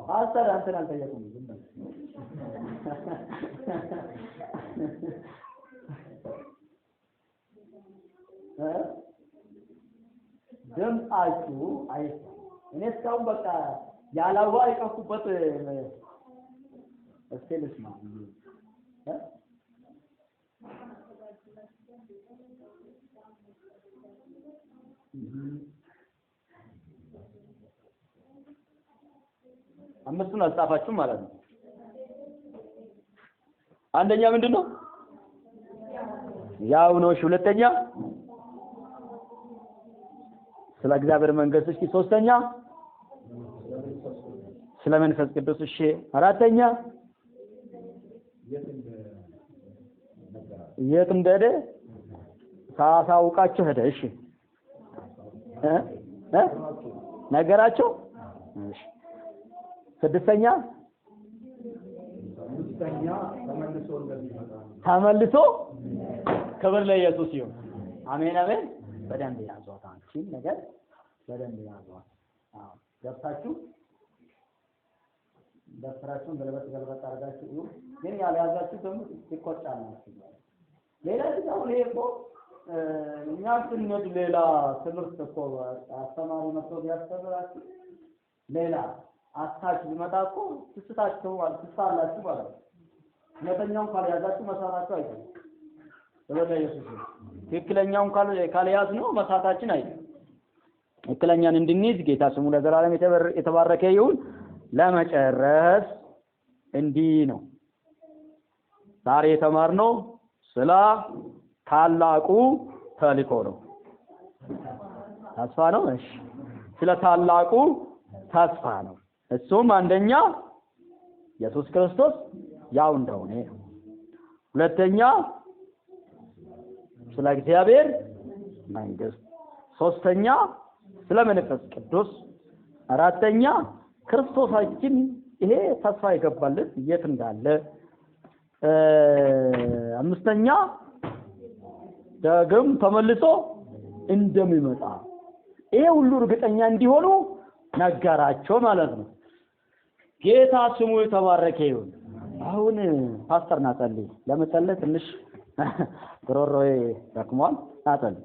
ፓስተር አንተን አልጠየቁም። ዝም በል ድምፃችሁ አይሰማም። እኔ እስካሁን በቃ ያላዋ አይቀፉበት እስከልስ ነው አምስቱን አልጻፋችሁም ማለት ነው። አንደኛ ምንድነው? ያው ነው። ሁለተኛ ስለ እግዚአብሔር መንግስት፣ እሺ። ሶስተኛ ስለ መንፈስ ቅዱስ፣ እሺ። አራተኛ የት እንደሄደ ሳሳውቃችሁ ሄደ፣ እሺ። ነገራቸው፣ እሺ። ስድስተኛ ተመልሶ ክብር ለኢየሱስ ይሁን። አሜን አሜን። በደንብ ያዟት አንቺን ነገር በደንብ ያዟት። ገብታችሁ ደፍራችሁን ገልበጥ አድርጋችሁ ግን ያልያዛችሁ ደግሞ ትቆጫላችሁ። ሌላ ደግሞ ሌላ እኛ ስንሄድ ሌላ ትምህርት እኮ አስተማሪ መጥቶ ቢያስተምራችሁ ሌላ አታች ቢመጣ እኮ ትስታችሁ ትሳላችሁ ማለት ነው። እውነተኛውን ካልያዛችሁ መሳታችሁ አይደለም። ወደ ኢየሱስ ትክክለኛውን ካልያዝ ነው መሳታችን አይደለም። ትክክለኛን እንድንይዝ ጌታ ስሙ ለዘላለም የተባረከ ይሁን። ለመጨረስ እንዲህ ነው ዛሬ የተማርነው ስለ ታላቁ ተልእኮ ነው። ተስፋ ነው። እሺ፣ ስለ ታላቁ ተስፋ ነው። እሱም አንደኛ ኢየሱስ ክርስቶስ ያው እንደሆነ፣ ሁለተኛ ስለ እግዚአብሔር መንግስት፣ ሶስተኛ ስለ መንፈስ ቅዱስ፣ አራተኛ ክርስቶሳችን ይሄ ተስፋ የገባለት የት እንዳለ፣ አምስተኛ ዳግም ተመልሶ እንደሚመጣ ይሄ ሁሉ እርግጠኛ እንዲሆኑ ነገራቸው ማለት ነው። ጌታ ስሙ የተባረከ ይሁን። አሁን ፓስተር ናጸልይ ለመጸለይ ትንሽ ግሮሮዬ ደክሟል። ናጸልይ